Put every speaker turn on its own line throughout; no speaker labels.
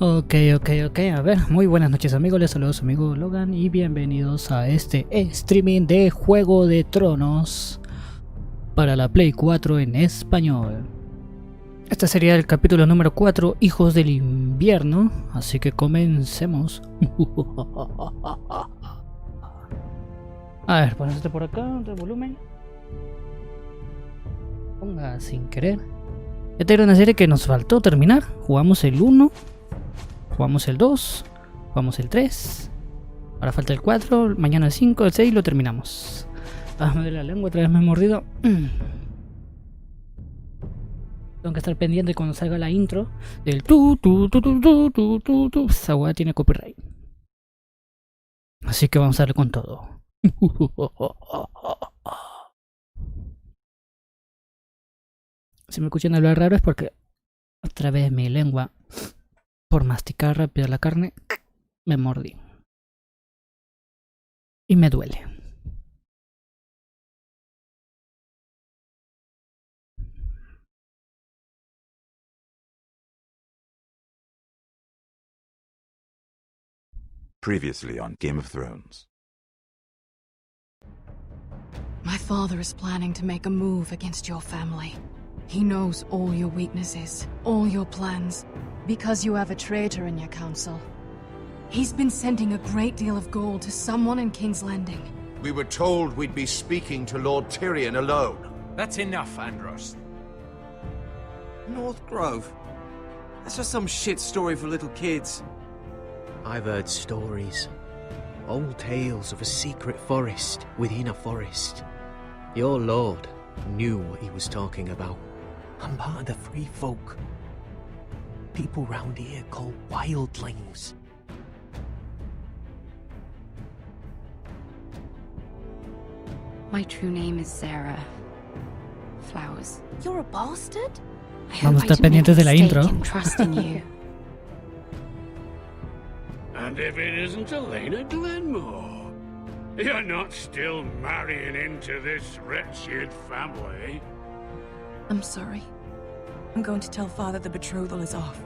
Ok, a ver, muy buenas noches amigos, les saludo a su amigo Logan y bienvenidos a este streaming de Juego de Tronos para la Play 4 en español. Este sería el capítulo número 4, Hijos del Invierno, así que comencemos. A ver, ponete por acá, de volumen. Ponga sin querer. Esta era una serie que nos faltó terminar, jugamos el 1. Jugamos el 2, jugamos el 3, ahora falta el 4, mañana el 5, el 6 lo terminamos. Ah, me duele la lengua, otra vez me he mordido. Tengo que estar pendiente cuando salga la intro del tu. Esa weá tiene copyright. Así que vamos a darle con todo. Si me escuchan hablar raro es porque otra vez mi lengua, por masticar rápido la carne, me mordí. Y me duele.
Previously on Game of Thrones.
My father is planning to make a move against your family. He knows all your weaknesses, all your plans, because you have a traitor in your council. He's been sending a great deal of gold to someone in King's Landing.
We were told we'd be speaking to Lord Tyrion alone.
That's enough, Andros.
North Grove? That's just some shit story for little kids.
I've heard stories. Old tales of a secret forest within a forest. Your lord knew what he was talking about. I'm part of the free folk. People round here called wildlings.
My true name is Sarah Flowers.
You're a bastard?
Vamos a estar pendientes de la intro.
Trust in you.
And if it isn't Elena Glenmore, you're not still marrying into this wretched family.
I'm sorry. I'm going to tell Father the betrothal is off.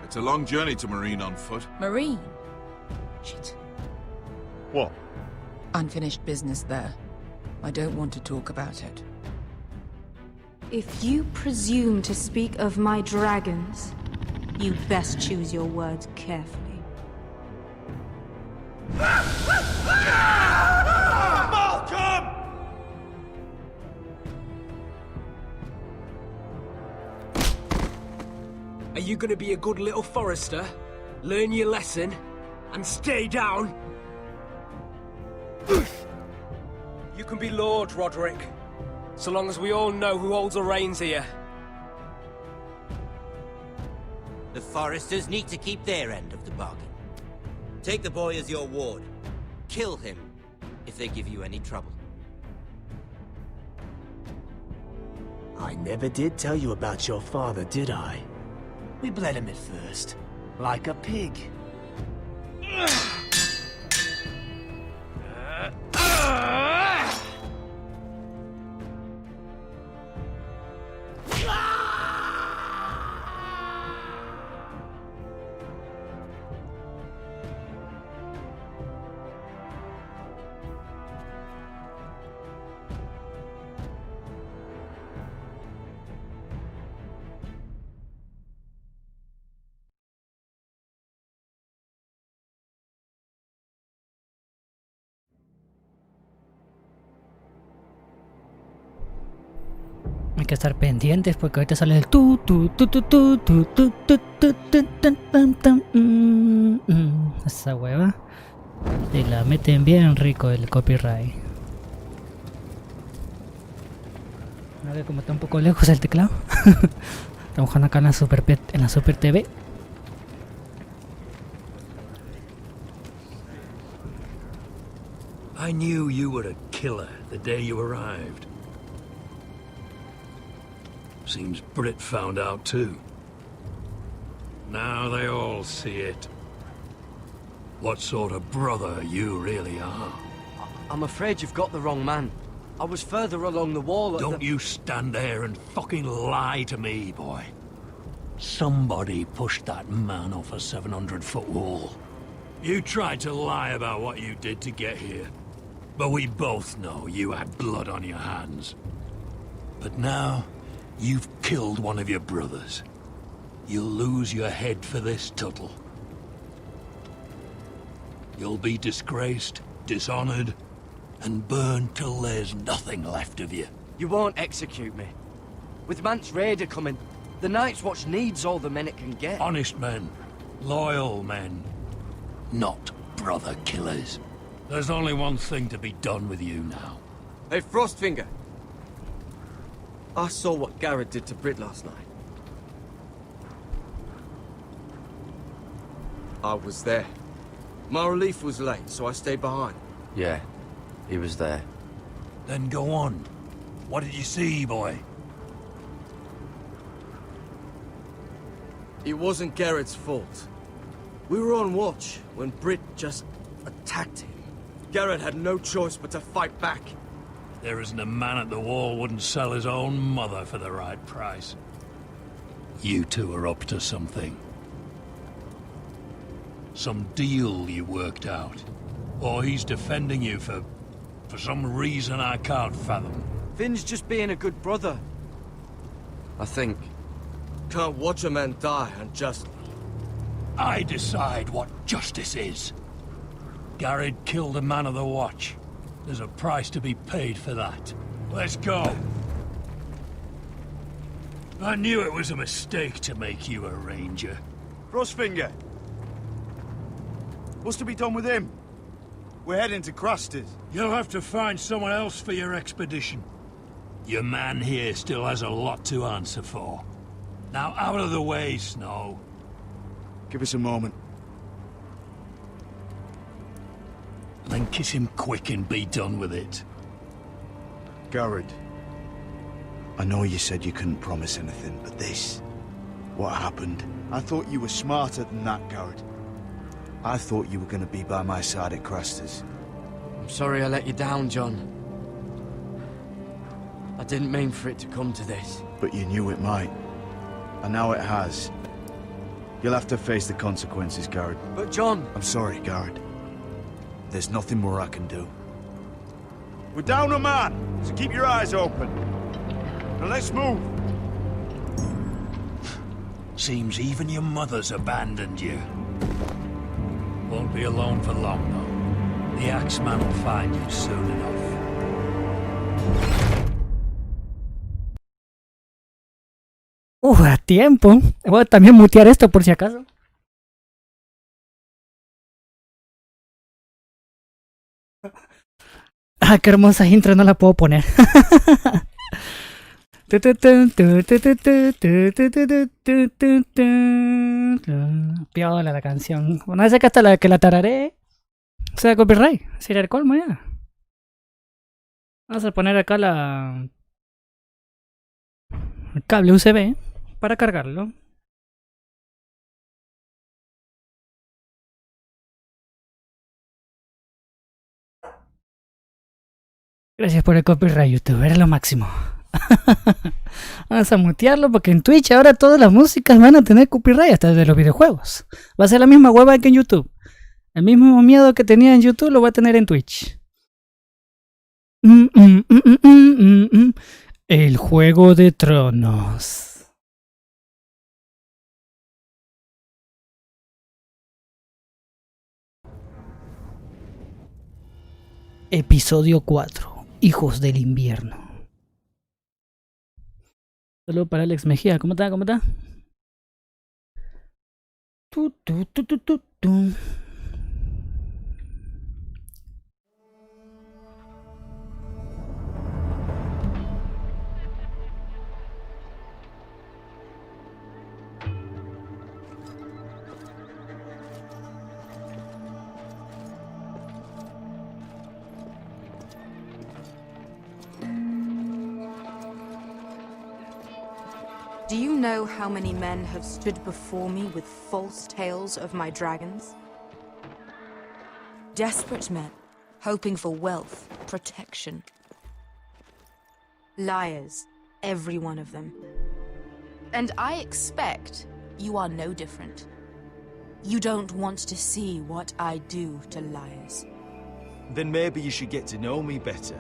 It's a long journey to Marine on foot.
Marine? Shit.
What?
Unfinished business there. I don't want to talk about it.
If you presume to speak of my dragons, you best choose your words carefully.
Malcolm!
Are you gonna be a good little forester? Learn your lesson? And stay down? You can be Lord, Roderick. So long as we all know who holds the reins here.
The foresters need to keep their end of the bargain. Take the boy as your ward. Kill him if they give you any trouble.
I never did tell you about your father, did I? We bled him at first, like a pig.
Hay que estar pendientes porque ahorita sale el esa hueva. Y la meten bien rico el copyright. A ver cómo está un poco lejos el teclado. Estamos jugando acá en la Super TV.
I knew you were a killer the day you arrived. Seems Brit found out too. Now they all see it. What sort of brother you really are.
I'm afraid you've got the wrong man. I was further along the wall at
Don't you stand there and fucking lie to me, boy. Somebody pushed that man off a 700-foot wall. You tried to lie about what you did to get here. But we both know you had blood on your hands. But now, you've killed one of your brothers. You'll lose your head for this, Tuttle. You'll be disgraced, dishonored, and burned till there's nothing left of you.
You won't execute me. With Mance Raider coming, the Night's Watch needs all the men it can get.
Honest men. Loyal men. Not brother killers. There's only one thing to be done with you now.
Hey, Frostfinger. I saw what Garrett did to Britt last night. I was there. My relief was late, so I stayed behind.
Yeah, he was there.
Then go on. What did you see, boy?
It wasn't Garrett's fault. We were on watch when Britt just attacked him. Garrett had no choice but to fight back.
There isn't a man at the wall wouldn't sell his own mother for the right price. You two are up to something. Some deal you worked out. Or he's defending you for some reason I can't fathom.
Finn's just being a good brother. I think. Can't watch a man die unjustly.
I decide what justice is. Garrett killed a man of the watch. There's a price to be paid for that. Let's go. I knew it was a mistake to make you a ranger.
Frostfinger. What's to be done with him? We're heading to Cruster's.
You'll have to find someone else for your expedition. Your man here still has a lot to answer for. Now out of the way, Snow.
Give us a moment.
Then kiss him quick and be done with it.
Garrett. I know you said you couldn't promise anything, but this... what happened? I thought you were smarter than that, Garrett. I thought you were going to be by my side at Cruster's.
I'm sorry I let you down, John. I didn't mean for it to come to this.
But you knew it might. And now it has. You'll have to face the consequences, Garrett.
But John...
I'm sorry, Garrett. There's nothing more I can do. We're down a man, so keep your eyes open. Now let's move.
Seems even your mother's abandoned you. Won't be alone for long, though. The Axeman will find you soon enough.
A tiempo. Voy a también mutear esto por si acaso. Ah, qué hermosa intro, no la puedo poner. Piola la canción. Una vez que hasta la que la tararé sea copyright. Sería el colmo ya. Vamos a poner acá el cable USB para cargarlo. Gracias por el copyright, YouTube, era lo máximo. Vamos a mutearlo porque en Twitch ahora todas las músicas van a tener copyright, hasta de los videojuegos. Va a ser la misma hueva que en YouTube. El mismo miedo que tenía en YouTube lo va a tener en Twitch. El Juego de Tronos. Episodio 4. Hijos del Invierno. Saludos para Alex Mejía. ¿Cómo está? ¿Cómo está?
Do you know how many men have stood before me with false tales of my dragons? Desperate men, hoping for wealth, protection. Liars, every one of them. And I expect you are no different. You don't want to see what I do to liars.
Then maybe you should get to know me better.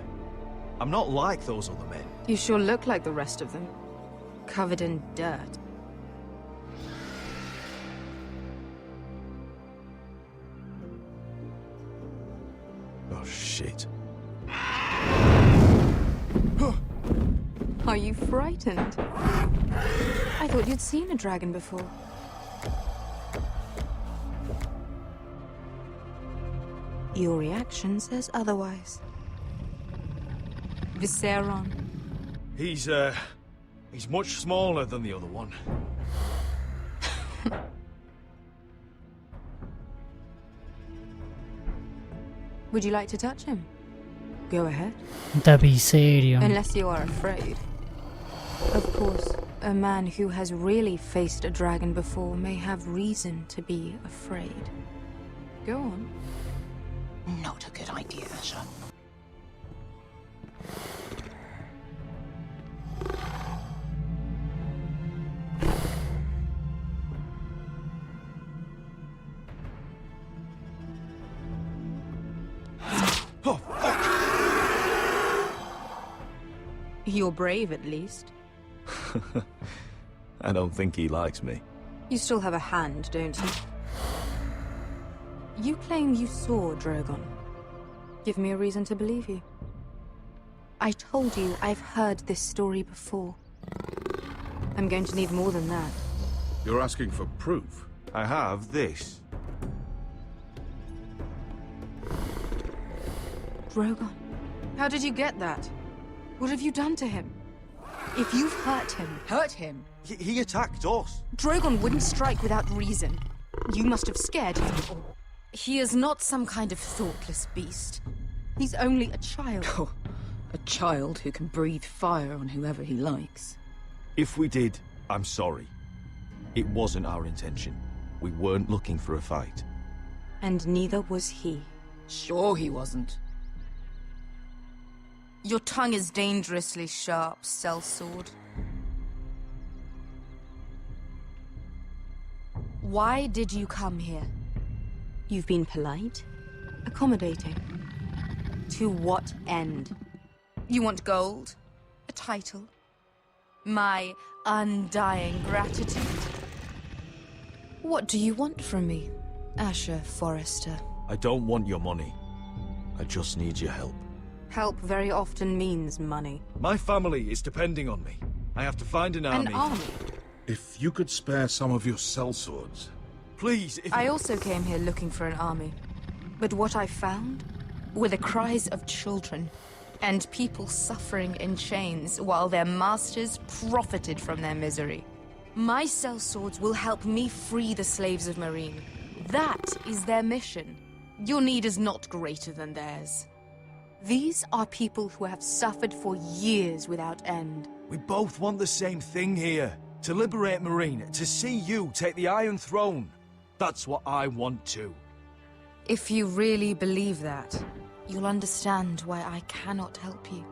I'm not like those other men.
You sure look like the rest of them. Covered in dirt.
Oh, shit.
Are you frightened? I thought you'd seen a dragon before. Your reaction says otherwise. Viseron.
He's much smaller than the other one.
Would you like to touch him? Go ahead.
Da Viserio.
Unless you are afraid. Of course, a man who has really faced a dragon before may have reason to be afraid. Go on.
Not a good idea, Asher.
Oh, fuck!
You're brave, at least.
I don't think he likes me.
You still have a hand, don't you? You claim you saw Drogon. Give me a reason to believe you. I told you I've heard this story before. I'm going to need more than that.
You're asking for proof?
I have this.
Drogon. How did you get that? What have you done to him? If you've hurt him.
He attacked us.
Drogon wouldn't strike without reason. You must have scared him. He is not some kind of thoughtless beast. He's only a child.
Oh, a child who can breathe fire on whoever he likes.
If we did, I'm sorry. It wasn't our intention. We weren't looking for a fight.
And neither was he.
Sure he wasn't.
Your tongue is dangerously sharp, sellsword. Why did you come here? You've been polite, accommodating. To what end? You want gold? A title? My undying gratitude? What do you want from me, Asher Forrester?
I don't want your money. I just need your help.
Help very often means money.
My family is depending on me. I have to find an army.
An army?
If you could spare some of your sellswords.
Please, if
I also came here looking for an army. But what I found were the cries of children and people suffering in chains while their masters profited from their misery. My sellswords will help me free the slaves of Meereen. That is their mission. Your need is not greater than theirs. These are people who have suffered for years without end.
We both want the same thing here. To liberate Meereen, to see you take the Iron Throne. That's what I want too.
If you really believe that, you'll understand why I cannot help you.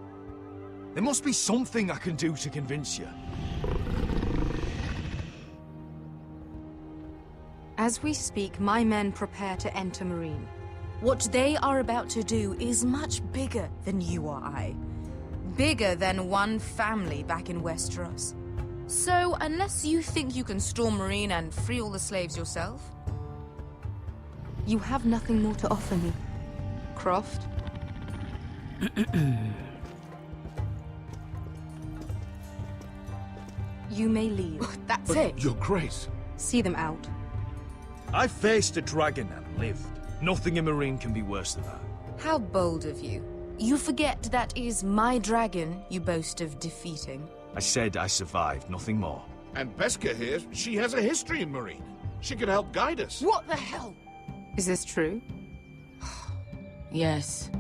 There must be something I can do to convince you.
As we speak, my men prepare to enter Meereen. What they are about to do is much bigger than you or I. Bigger than one family back in Westeros. So, unless you think you can storm Meereen and free all the slaves yourself, you have nothing more to offer me, Croft. You may leave.
That's it.
Your Grace.
See them out.
I faced a dragon and lived. Nothing in Meereen can be worse than that.
How bold of you. You forget that is my dragon you boast of defeating.
I said I survived, nothing more.
And Beskha here, she has a history in Meereen. She could help guide us.
What the hell?
Is this true?
Yes.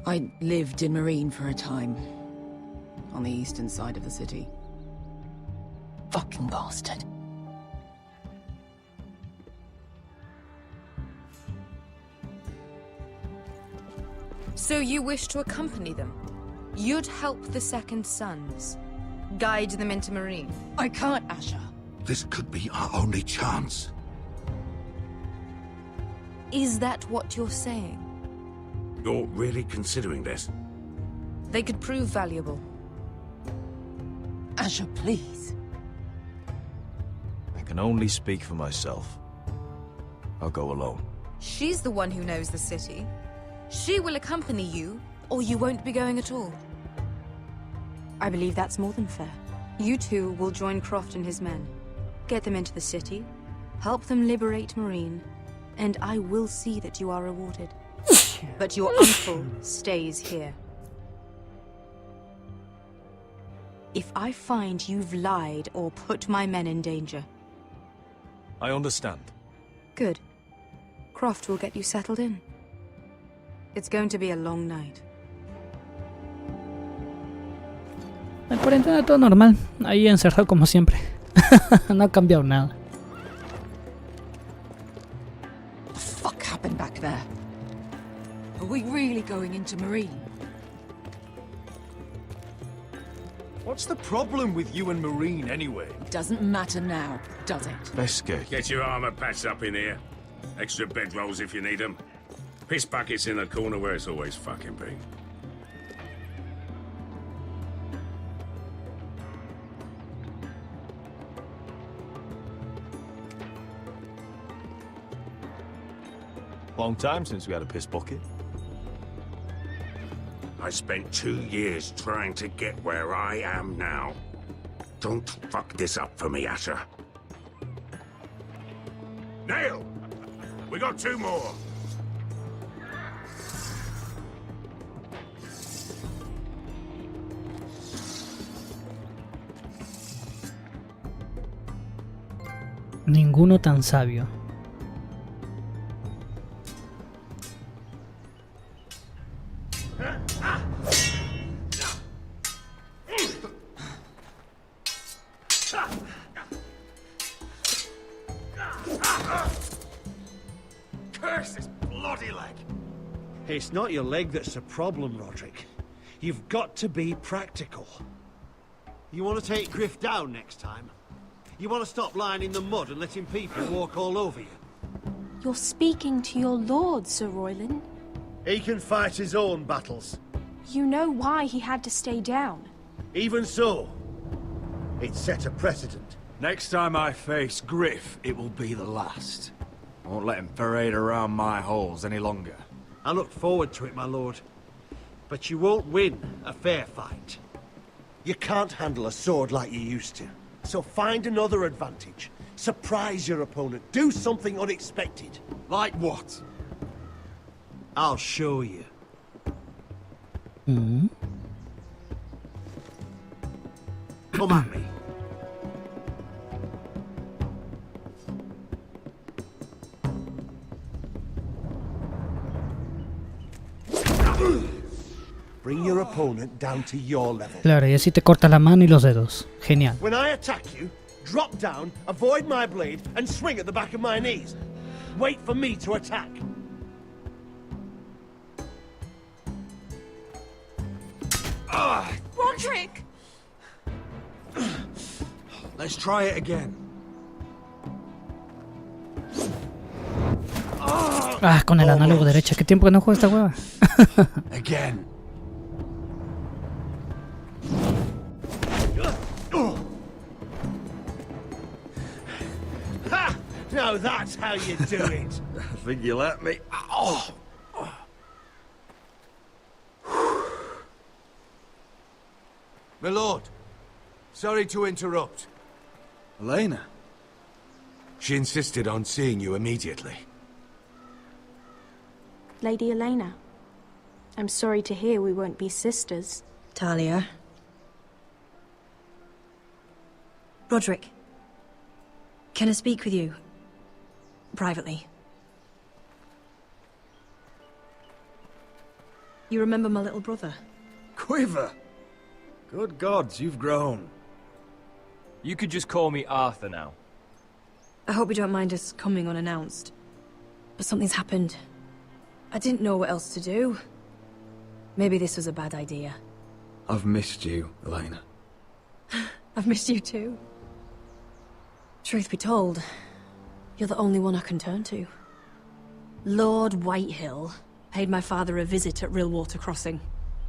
I lived in Meereen for a time. On the eastern side of the city. Fucking bastard.
So you wish to accompany them? You'd help the Second Sons? Guide them into Meereen?
I can't, Asher.
This could be our only chance.
Is that what you're saying?
You're really considering this?
They could prove valuable.
Asher, please.
I can only speak for myself. I'll go alone.
She's the one who knows the city. She will accompany you, or you won't be going at all.
I believe that's more than fair. You two will join Croft and his men. Get them into the city, help them liberate Marine, and I will see that you are rewarded. But your uncle stays here. If I find you've lied or put my men in danger...
I understand.
Good. Croft will get you settled in. It's going to be a long night.
La cuarentena todo normal, ahí encerrado como siempre. No ha cambiado nada.
What the fuck happened back there? Are we really going into Marine?
What's the problem with you and Marine, anyway?
It doesn't matter now, does it?
Beskay.
Get your armor patched up in here. Extra bedrolls if you need them. Piss buckets in the corner where it's always fucking been.
Long time since we had a piss bucket.
I spent 2 years trying to get where I am now. Don't fuck this up for me, Asher. Nail! We got 2 more.
Ninguno tan sabio.
Curse this bloody leg!
It's not your leg that's a problem, Roderick. You've got to be practical. You want to take Griff down next time? You want to stop lying in the mud and letting people walk all over you?
You're speaking to your lord, Sir Royland.
He can fight his own battles.
You know why he had to stay down.
Even so, it set a precedent.
Next time I face Griff, it will be the last. I won't let him parade around my halls any longer.
I look forward to it, my lord. But you won't win a fair fight. You can't handle a sword like you used to. So find another advantage. Surprise your opponent. Do something unexpected.
Like what?
I'll show you.
Mm-hmm.
Come at me. Bring your opponent down to your level.
Claro, y así te cortas la mano y los dedos. Genial.
When I attack you, drop down, avoid my blade, and swing at the back of my knees. Wait for me to attack.
Roderick!
Let's try it again.
Ah, con el análogo derecha. ¿Qué tiempo que no juego esta hueva?
Again.
Ha! Now that's how you do it.
I think you let me. Oh.
My lord, sorry to interrupt.
Elena?
She insisted on seeing you immediately.
Lady Elena, I'm sorry to hear we won't be sisters.
Talia. Roderick. Can I speak with you? Privately. You remember my little brother?
Quiver! Good gods, you've grown.
You could just call me Arthur now.
I hope you don't mind us coming unannounced. But something's happened. I didn't know what else to do. Maybe this was a bad idea.
I've missed you, Elena.
I've missed you too. Truth be told, you're the only one I can turn to. Lord Whitehill paid my father a visit at Rillwater Crossing.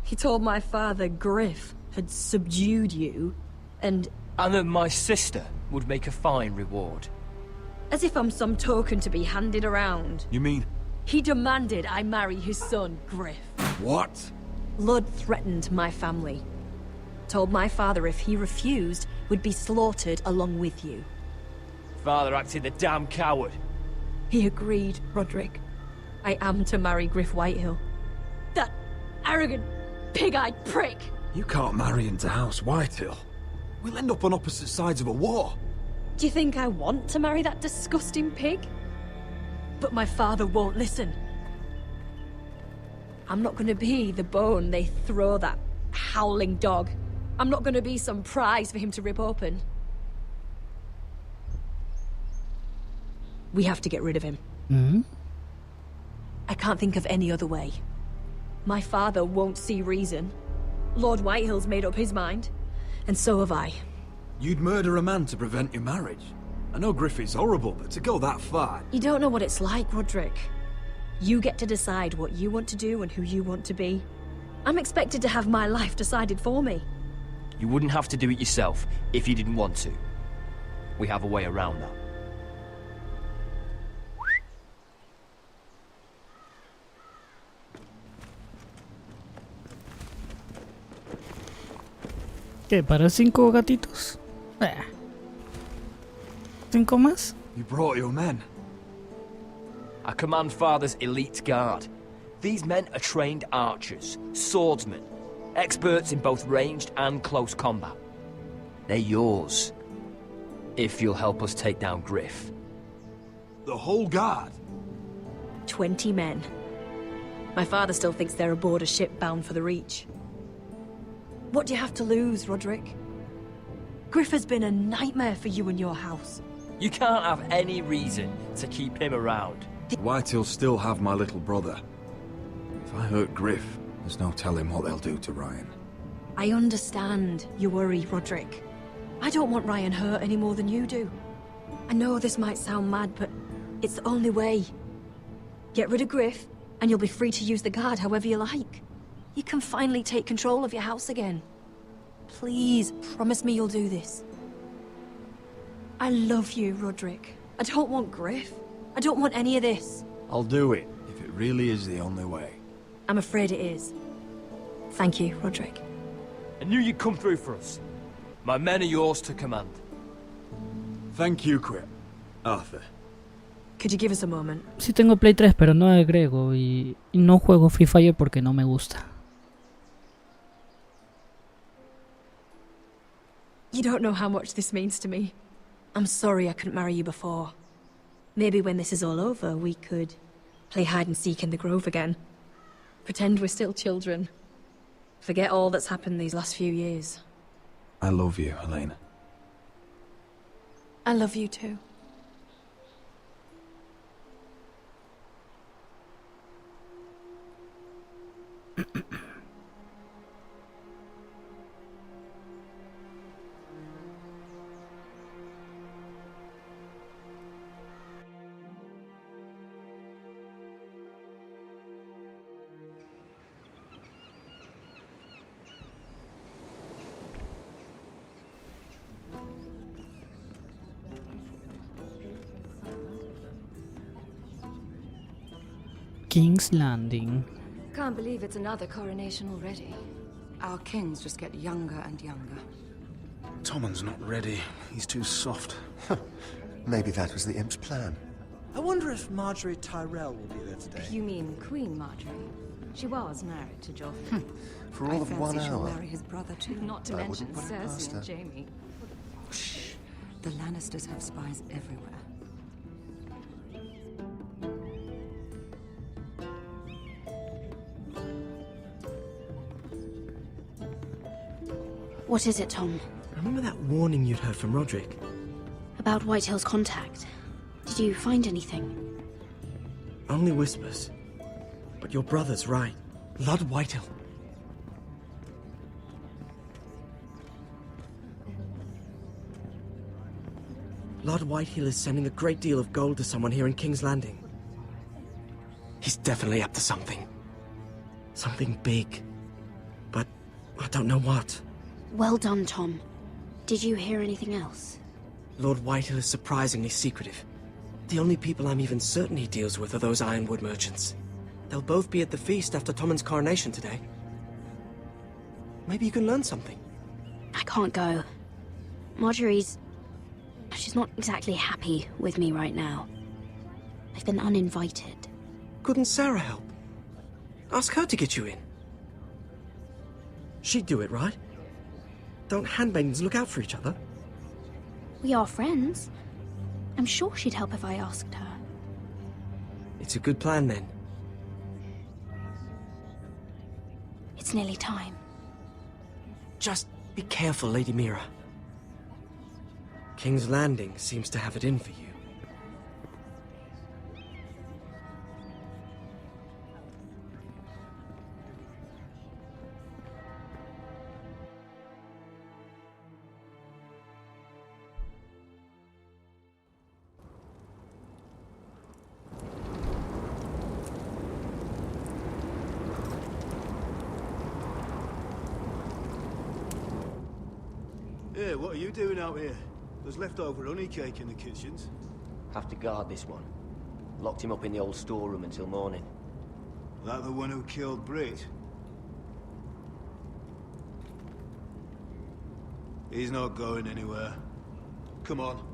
He told my father Griff had subdued you, and
that my sister would make a fine reward.
as if I'm some token to be handed around.
You mean...
He demanded I marry his son, Griff.
What?
Lord threatened my family. Told my father if he refused, would be slaughtered along with you.
Father acted the damn coward.
He agreed, Roderick. I am to marry Griff Whitehill. That arrogant, pig-eyed prick!
You can't marry into House Whitehill. We'll end up on opposite sides of a war.
Do you think I want to marry that disgusting pig? But my father won't listen. I'm not gonna be the bone they throw that howling dog. I'm not gonna be some prize for him to rip open. We have to get rid of him.
Mm-hmm.
I can't think of any other way. My father won't see reason. Lord Whitehill's made up his mind. And so have I.
You'd murder a man to prevent your marriage. I know Griffith's horrible, but to go that far...
You don't know what it's like, Roderick. You get to decide what you want to do and who you want to be. I'm expected to have my life decided for me.
You wouldn't have to do it yourself if you didn't want to. We have a way around that.
¿Qué? ¿Para 5 gatitos? 5 más?
You brought your men.
I command Father's elite guard. These men are trained archers, swordsmen, experts in both ranged and close combat. They're yours, if you'll help us take down Griff.
The whole guard?
20 men. My father still thinks they're aboard a ship bound for the Reach. What do you have to lose, Roderick? Griff has been a nightmare for you and your house.
You can't have any reason to keep him around.
Whitehill'll still have my little brother. If I hurt Griff, there's no telling what they'll do to Ryan.
I understand your worry, Roderick. I don't want Ryan hurt any more than you do. I know this might sound mad, but it's the only way. Get rid of Griff, and you'll be free to use the guard however you like. You can finally take control of your house again. Please, promise me you'll do this. I love you, Roderick. I don't want Griff. I don't want any of this.
I'll do it, if it really is the only way.
I'm afraid it is. Thank you, Roderick.
I knew you'd come through for us. My men are yours to command.
Thank you, Quip. Arthur.
Could you give us a moment?
Sí tengo Play 3, pero no agrego y no juego Free Fire porque no me gusta.
You don't know how much this means to me. I'm sorry I couldn't marry you before. Maybe when this is all over, we could play hide and seek in the grove again. Pretend we're still children. Forget all that's happened these last few years.
I love you, Helena.
I love you too.
King's Landing.
Can't believe it's another coronation already. Our kings just get younger and younger.
Tommen's not ready. He's too soft. Maybe that was the imp's plan.
I wonder if Marjorie Tyrell will be there today.
You mean Queen Marjorie? She was married to Joffrey.
For all of 1
she'll
hour.
marry his brother too. Not to
I
mention
wouldn't put it past
Cersei and
her.
Jaime. Shh. The Lannisters have spies everywhere.
What is it, Tom?
Remember that warning you'd heard from Roderick?
About Whitehill's contact. Did you find anything?
Only whispers. But your brother's right. Lord Whitehill. Lord Whitehill is sending a great deal of gold to someone here in King's Landing. He's definitely up to something. Something big. But I don't know what.
Well done, Tom. Did you hear anything else?
Lord Whitehill is surprisingly secretive. The only people I'm even certain he deals with are those ironwood merchants. They'll both be at the feast after Tommen's coronation today. Maybe you can learn something.
I can't go. She's not exactly happy with me right now. I've been uninvited.
Couldn't Sarah help? Ask her to get you in. She'd do it, right? Don't handmaidens look out for each other?
We are friends. I'm sure she'd help if I asked her.
It's a good plan, then.
It's nearly time.
Just be careful, Lady Mira. King's Landing seems to have it in for you.
Hey, what are you doing out here? There's leftover honey cake in the kitchens.
Have to guard this one. Locked him up in the old storeroom until morning.
That the one who killed Brit? He's not going anywhere. Come on.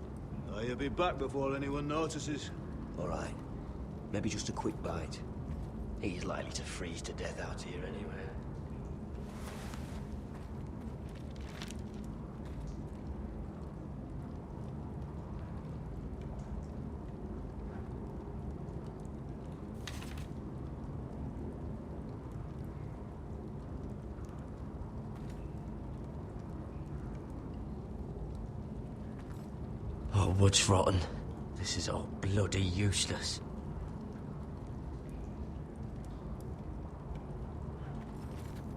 He'll be back before anyone notices.
All right. Maybe just a quick bite. He's likely to freeze to death out here anyway.
Oh, wood's rotten. This is all bloody useless.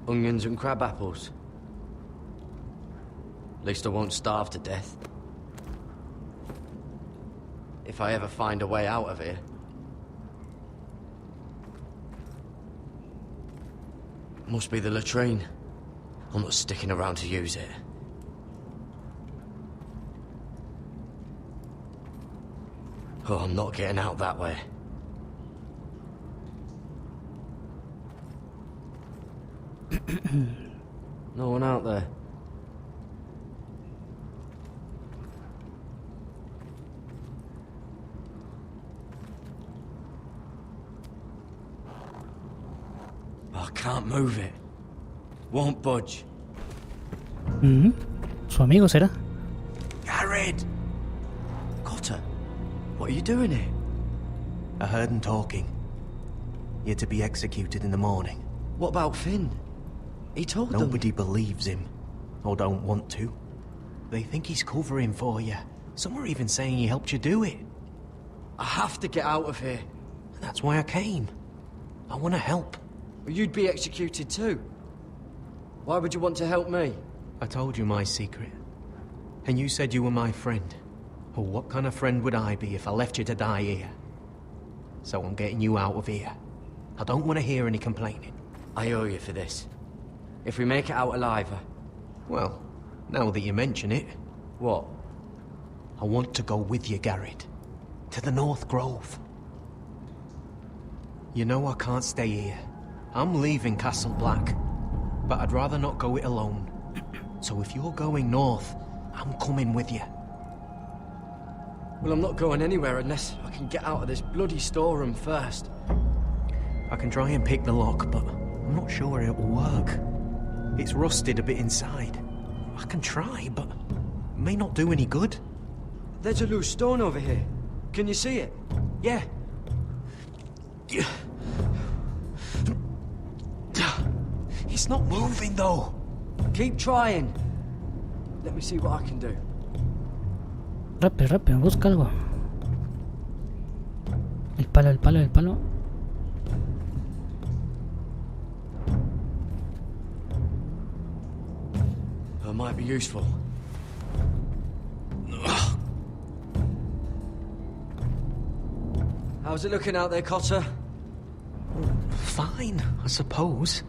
Onions and crab apples. At least I won't starve to death. If I ever find a way out of here. Must be the latrine. I'm not sticking around to use it. Oh, I'm not getting out that way. No one out there. I can't move it. Won't budge.
¿Su amigo será?
Garrett!
Cotter, what are you doing here?
I heard him talking. You're to be executed in the morning.
What about Finn? He told them.
Nobody believes him, or don't want to. They think he's covering for you. Some are even saying he helped you do it.
I have to get out of here.
That's why I came. I want to help.
Well, you'd be executed too. Why would you want to help me?
I told you my secret. And you said you were my friend. Well, what kind of friend would I be if I left you to die here? So I'm getting you out of here. I don't want to hear any complaining.
I owe you for this. If we make it out alive...
Well, now that you mention it...
What?
I want to go with you, Garrett. To the North Grove. You know I can't stay here. I'm leaving Castle Black. But I'd rather not go it alone. So if you're going north, I'm coming with you.
Well, I'm not going anywhere unless I can get out of this bloody storeroom first.
I can try and pick the lock, but I'm not sure it will work. It's rusted a bit inside. I can try, but it may not do any good.
There's a loose stone over here. Can you see it?
Yeah. It's not moving, though.
Keep trying. Let me see what I can do.
Rápido, rápido, busca algo. El palo, el palo, el palo.
That might be useful.
How's it looking out there, Cotter?
Fine, I suppose.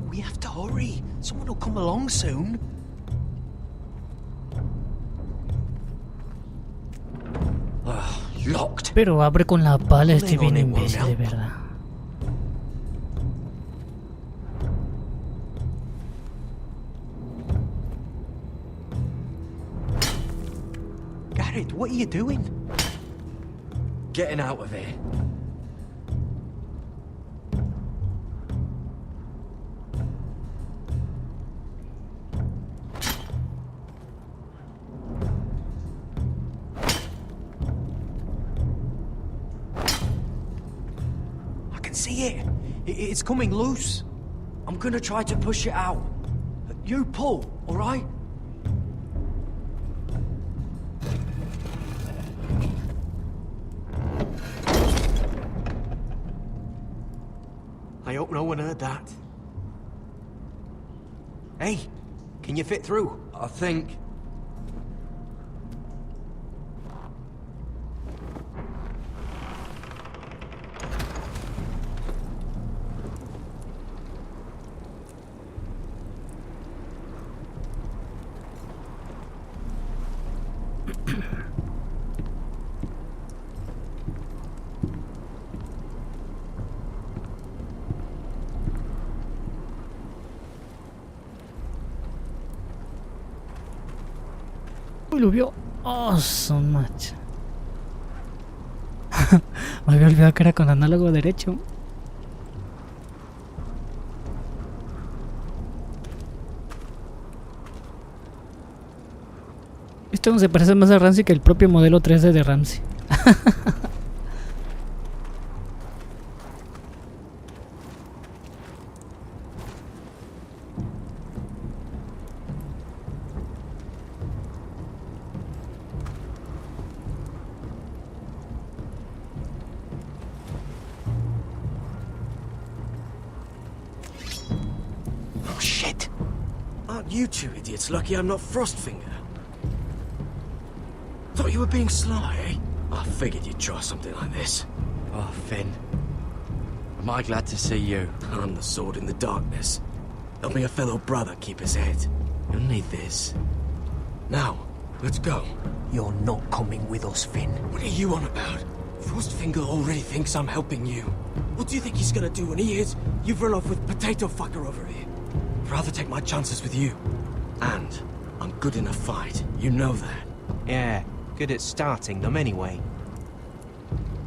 We have to hurry. Someone will come along soon.
Locked.
Pero abre con la pala este bien imbécil, de verdad.
Garrett, what are you doing?
Getting out of here.
See it? It's coming loose.
I'm gonna try to push it out. You pull, all right?
I hope no one heard that. Hey, can you fit through?
I think.
Uy, lo vio. Oh, so much. Me había olvidado que era con análogo derecho. Esto se parece más a Ramsey que el propio modelo 3D de Ramsey.
Oh shit! Aren't you two idiots lucky I'm not Frostfinger? Thought you were being sly, eh? I figured you'd try something like this.
Oh, Finn. Am I glad to see you?
I'm the sword in the darkness. Helping a fellow brother keep his head. You'll need this. Now, let's go.
You're not coming with us, Finn.
What are you on about? Frostfinger already thinks I'm helping you. What do you think he's gonna do when he hears you've run off with Potato Fucker over here? I'd rather take my chances with you. And I'm good in a fight. You know that.
Yeah, good at starting them anyway.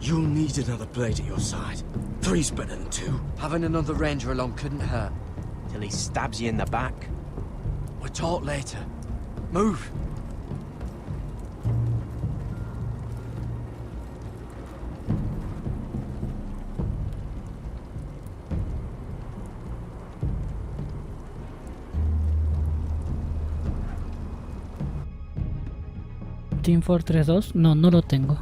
You'll need another blade at your side. 3's better than 2.
Having another ranger along couldn't hurt.
Till he stabs you in the back.
We'll talk later. Move!
Team Fortress 2, no, no lo tengo.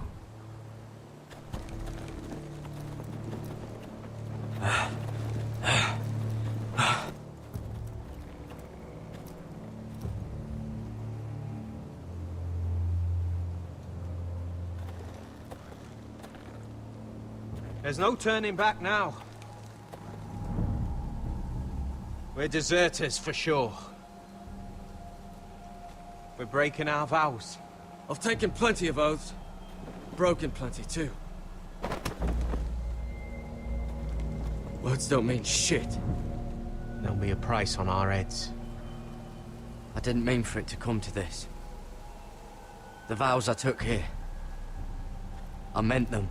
There's no turning back now. We're deserters for sure. We're breaking our vows.
I've taken plenty of oaths. Broken plenty, too. Words don't mean shit.
There'll be a price on our heads.
I didn't mean for it to come to this. The vows I took here, I meant them.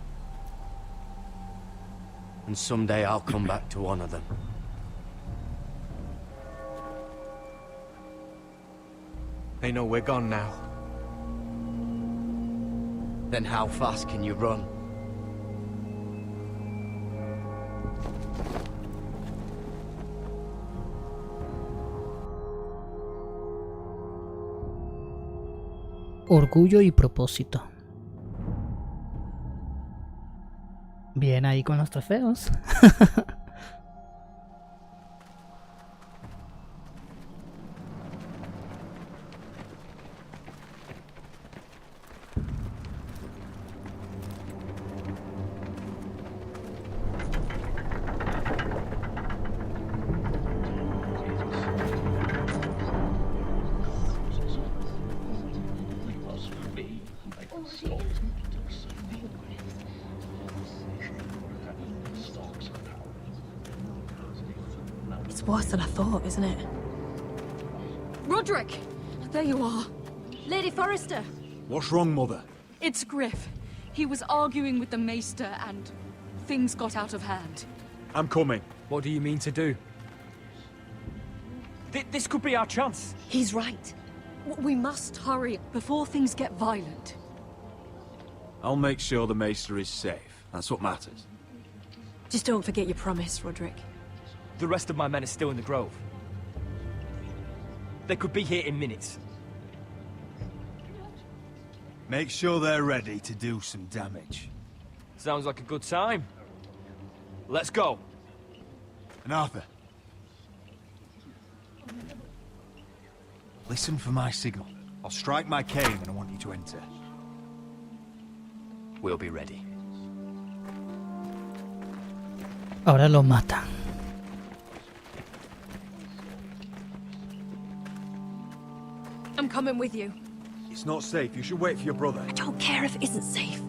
And someday I'll come back to honor them.
They know we're gone now.
Then how fast can you run?
Orgullo y propósito. Bien ahí con los trofeos.
It's worse than I thought, isn't it?
Roderick! There you are.
Lady Forrester!
What's wrong, Mother?
It's Griff. He was arguing with the Maester and things got out of hand.
I'm coming.
What do you mean to do? This could be our chance.
He's right.
We must hurry before things get violent.
I'll make sure the Maester is safe. That's what matters.
Just don't forget your promise, Roderick.
The rest of my men are still in the grove. They could be here in minutes.
Make sure they're ready to do some damage.
Sounds like a good time. Let's go.
And Arthur. Listen for my signal. I'll strike my cane and I want you to enter.
We'll be ready.
Ahora lo matan.
I'm coming with you.
It's not safe. You should wait for your brother.
I don't care if it isn't safe.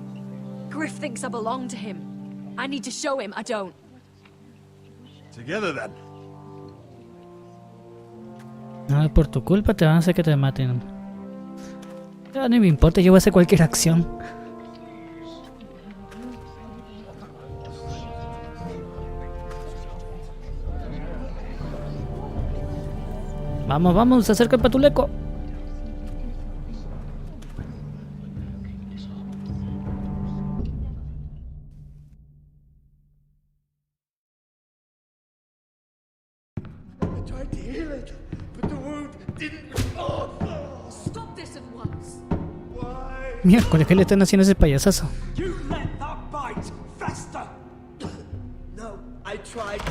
Griff thinks I belong to him. I need to show him I don't.
Together then.
No, por tu culpa te van a hacer que te maten. Ya ni me importa, yo voy a hacer cualquier acción. Vamos, vamos, se acerca el patuleco.
I tried to heal it, but the wound didn't. Oh,
stop this at once.
Why?
Miércoles, ¿qué le están haciendo a ese payasazo?
You let that bite fester. No, I tried.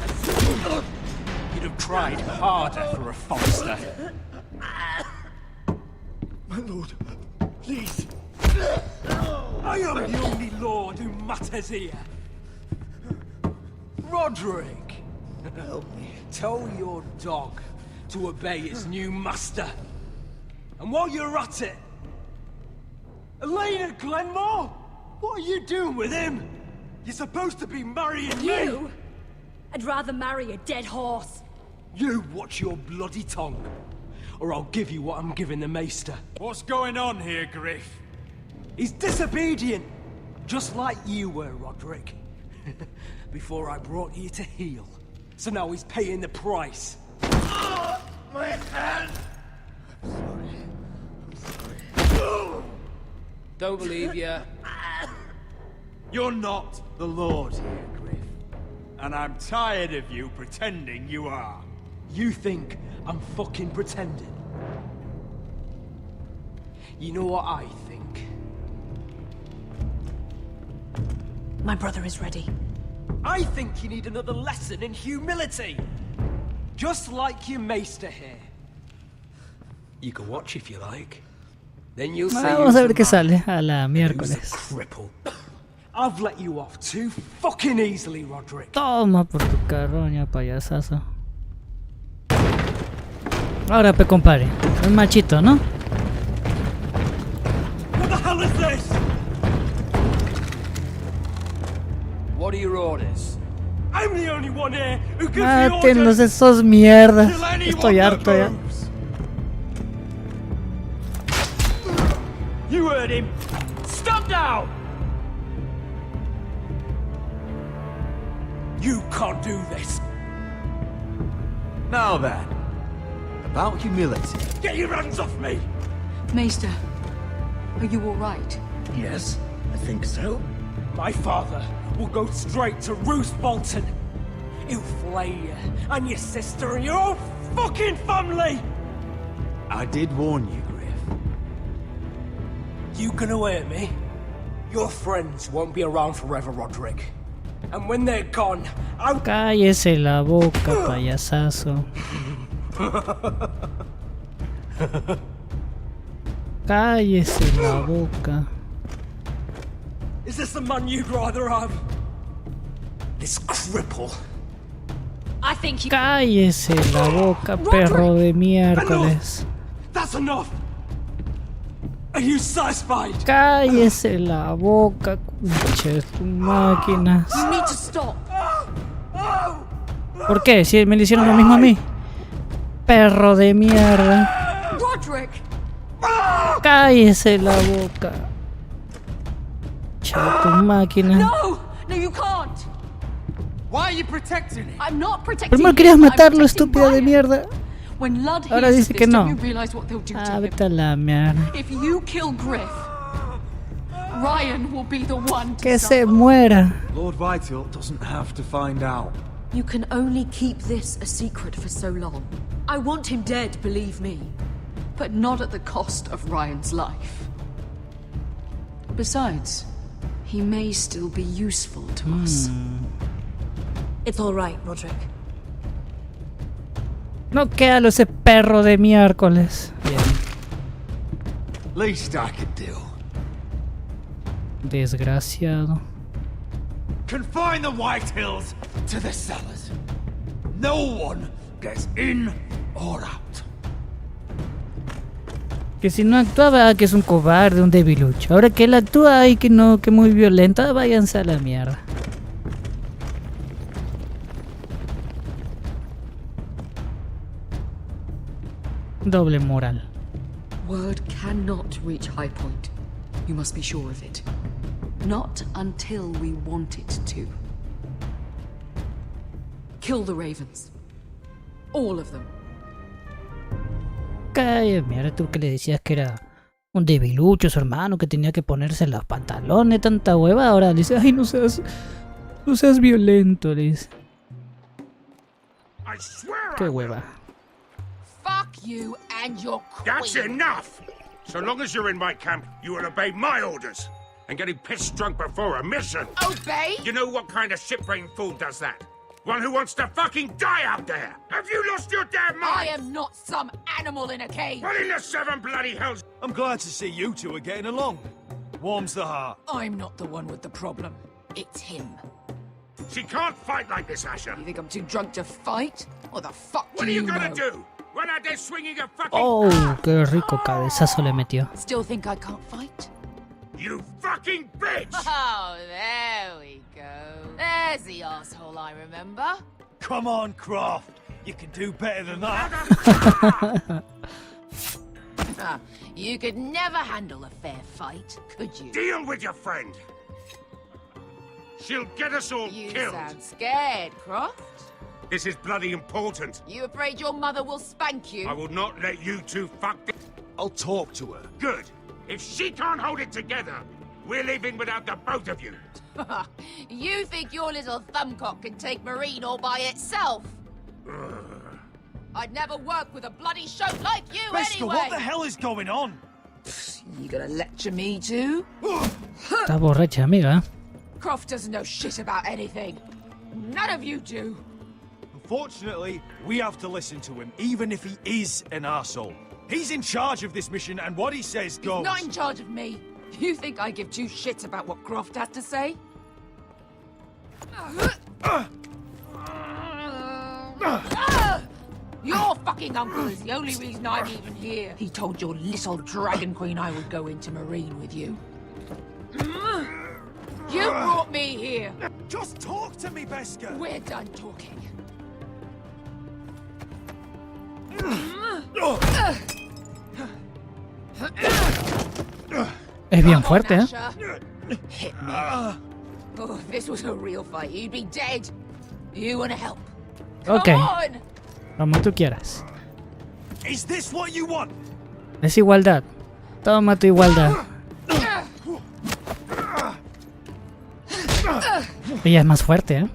You'd have tried harder for a Forrester.
My lord, please.
I am the only lord who matters here. Roderick,
Help me.
tell your dog to obey its new master. And while you're at it, Elena Glenmore, what are you doing with him? You're supposed to be marrying me.
You? I'd rather marry a dead horse.
You watch your bloody tongue, or I'll give you what I'm giving the Maester.
What's going on here, Griff?
He's disobedient, just like you were, Roderick. Before I brought you to heel. So now he's paying the price.
My hand! I'm sorry.
Don't believe you.
You're not the Lord here, Griff. And I'm tired of you pretending you are.
You think I'm fucking pretending? You know what I think?
My brother is ready.
I think you need another lesson in humility. Just like your Maester here. You can watch if you like. Then you'll see.
Vamos a ver qué sale a la miércoles.
Cripple. I've let you off too fucking easily, Roderick.
Toma por tu carroña, payasazo. Ahora, pe compadre. Un machito, ¿no?
What the hell is this?
What are your orders?
I'm the only one here who gives the
Mátenlos
orders.
esos mierdas.
Kill anyone
Estoy
that
harto ya.
moves. You heard him. Stop now! You can't do this.
Now then, about humility.
Get your hands off me!
Maester, are you all right?
Yes, I think so.
My father will go straight to Roose Bolton. He'll flay you and your sister and your whole fucking family!
I did warn you, Griff.
You gonna hear me? Your friends won't be around forever, Roderick. And when they're gone, I'll...
Cállese la boca, payasazo. Cállese la boca.
Is this the man you'd rather have? This cripple.
I think you...
Cállese la boca, perro de miércoles.
That's enough!
Are you satisfied?
Cállese la boca, conche tu máquinas.
You need to stop.
¿Por qué? Si me le hicieron lo mismo a mí. Perro de mierda.
Roderick.
Cállese la boca. Cha tu máquina.
No, you can't.
Why are you protecting him?
I'm not protecting
Primero
him,
querías
I'm
matarlo,
protecting
estúpida de
Ryan.
mierda.
When Ludd
Ahora
hears
dice
of
que
this,
no.
don't you realize what they'll do to him?
Vete a la mierda.
If you kill Griff, Ryan will be the one to
Que
suffer.
se muera.
Lord Vital doesn't have to find out.
You can only keep this a secret for so long. I want him dead, believe me.
But not at the cost of Ryan's life. Besides, he may still be useful to us.
It's all right, Roderick.
No quédalo ese perro de miércoles. Bien.
Least I could do.
Desgraciado.
Confine the White Hills to the cellars. No one gets in or out.
Que si no actuaba, que es un cobarde, un debilucho. Ahora que él actúa y que no, que muy violenta, váyanse a la mierda. Doble moral.
Word cannot reach High Point. You must be sure of it. Not until we want it to. Kill the Ravens. All of them.
Cállate, mira tú que le decías que era un debilucho su hermano, que tenía que ponerse los pantalones, tanta hueva. Ahora le dice, ay, no seas violento, le dice. Qué hueva.
Fuck you and your queen.
That's enough! So long as you're in my camp, you will obey my orders. And getting pissed drunk before a mission.
Obey?
You know what kind of shit-brained fool does that? One who wants to fucking die out there! Have you lost your damn mind?
I am not some animal in a cage.
What in the seven bloody hells?
I'm glad to see you two are getting along. Warms the heart.
I'm not the one with the problem. It's him.
She can't fight like this, Asher.
You think I'm too drunk to fight? What the fuck
What
do
are you
you
gonna
know?
do? Run out there swinging a fucking...
Oh, qué rico cabezazo le metió.
Still think I can't fight?
You fucking bitch!
Oh, there we go. There's the asshole I remember.
Come on, Croft. You can do better than that.
You could never handle a fair fight, could you?
Deal with your friend. She'll get us all
You
killed.
sound scared, Croft.
This is bloody important.
You afraid your mother will spank you?
I will not let you two fuck this.
I'll talk to her.
Good. If she can't hold it together, we're leaving without the both of you.
You think your little thumbcock can take Marine all by itself? I'd never work with a bloody shote like you
Bester,
anyway!
what the hell is going on?
You gonna lecture me too?
Está borracha, amiga.
Croft doesn't know shit about anything. None of you do.
Unfortunately, we have to listen to him, even if he is an arsehole. He's in charge of this mission, and what he says goes.
He's not in charge of me. You think I give two shits about what Croft has to say?
Your fucking uncle is the only reason I'm even here.
He told your little dragon queen I would go into Marine with you.
You brought me here.
Just talk to me, Beskar.
We're done talking.
Es bien fuerte, ¿eh?
Hit me. Oh, if this was a real fight, you'd be dead. You wanna help?
Ok.
Come on.
Como tú quieras.
Is this what you want?
Es igualdad. Toma tu igualdad. Ella es más fuerte, ¿eh?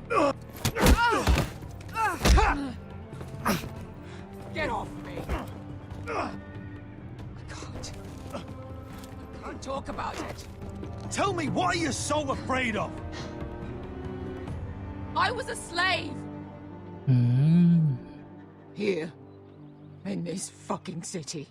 Get off me. I can't talk about it.
Tell me, what are you so afraid of?
I was a slave. Here. In this fucking city.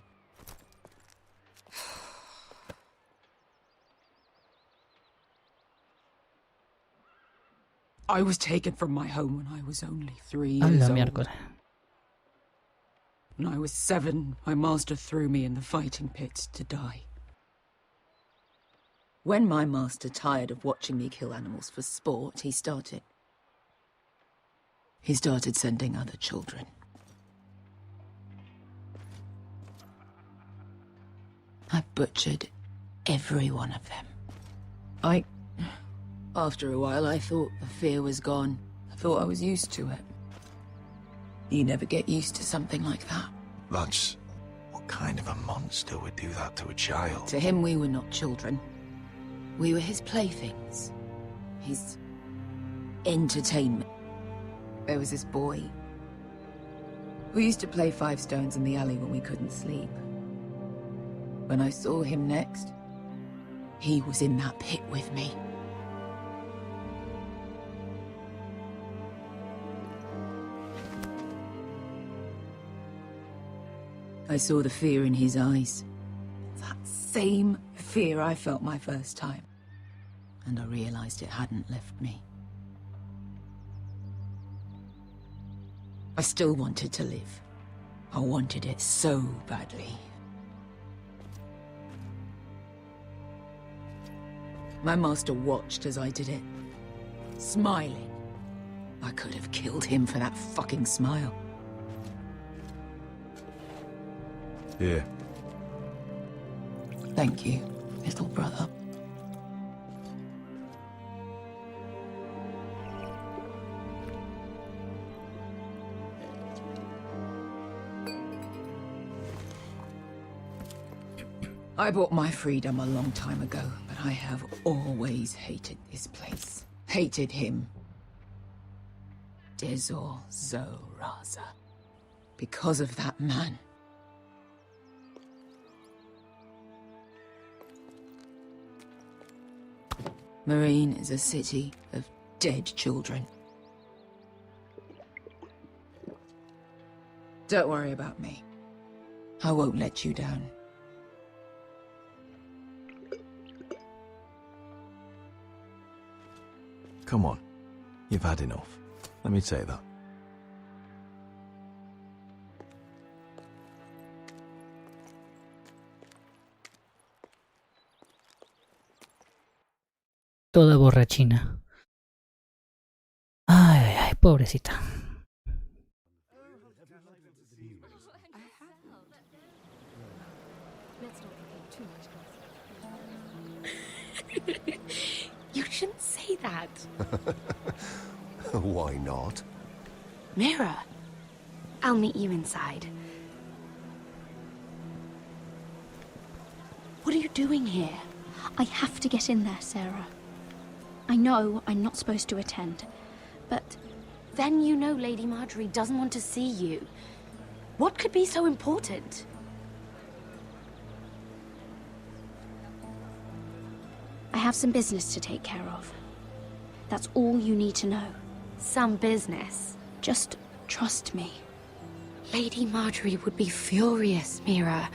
I was taken from my home when I was only 3 years old.
Miércoles.
When I was 7, my master threw me in the fighting pits to die.
When my master tired of watching me kill animals for sport, he started sending other children. I butchered every one of them. After a while, I thought the fear was gone. I thought I was used to it. You never get used to something like that.
That's... What kind of a monster would do that to a child?
To him, we were not children. We were his playthings. His entertainment. There was this boy. We used to play 5 stones in the alley when we couldn't sleep. When I saw him next, he was in that pit with me. I saw the fear in his eyes. That same fear I felt my first time. And I realized it hadn't left me. I still wanted to live. I wanted it so badly. My master watched as I did it, smiling. I could have killed him for that fucking smile.
Here.
Thank you, little brother. I bought my freedom a long time ago, but I have always hated this place. Hated him. Dezor Zoraza. Because of that man. Marine is a city of dead children. Don't worry about me. I won't let you down.
Come on. You've had enough. Let me say that.
Toda borrachina. Ay, ay, ay, pobrecita.
You shouldn't say that.
Why not?
Mira, I'll meet you inside. What are you doing here?
I have to get in there, Sarah. I know I'm not supposed to attend, but...
Then you know Lady Marjorie doesn't want to see you. What could be so important?
I have some business to take care of. That's all you need to know.
Some business?
Just trust me.
Lady Marjorie would be furious, Mira.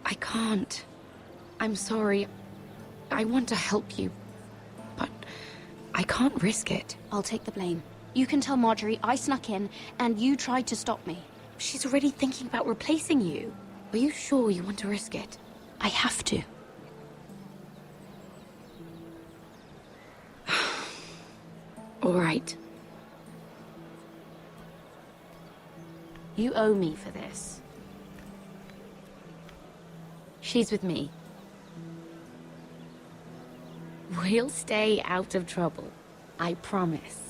I can't. I'm sorry. I want to help you, but I can't risk it.
I'll take the blame. You can tell Marjorie I snuck in, and you tried to stop me.
She's already thinking about replacing you. Are you sure you want to risk it?
I have to.
All right. You owe me for this. She's with me. We'll stay out of trouble. I promise.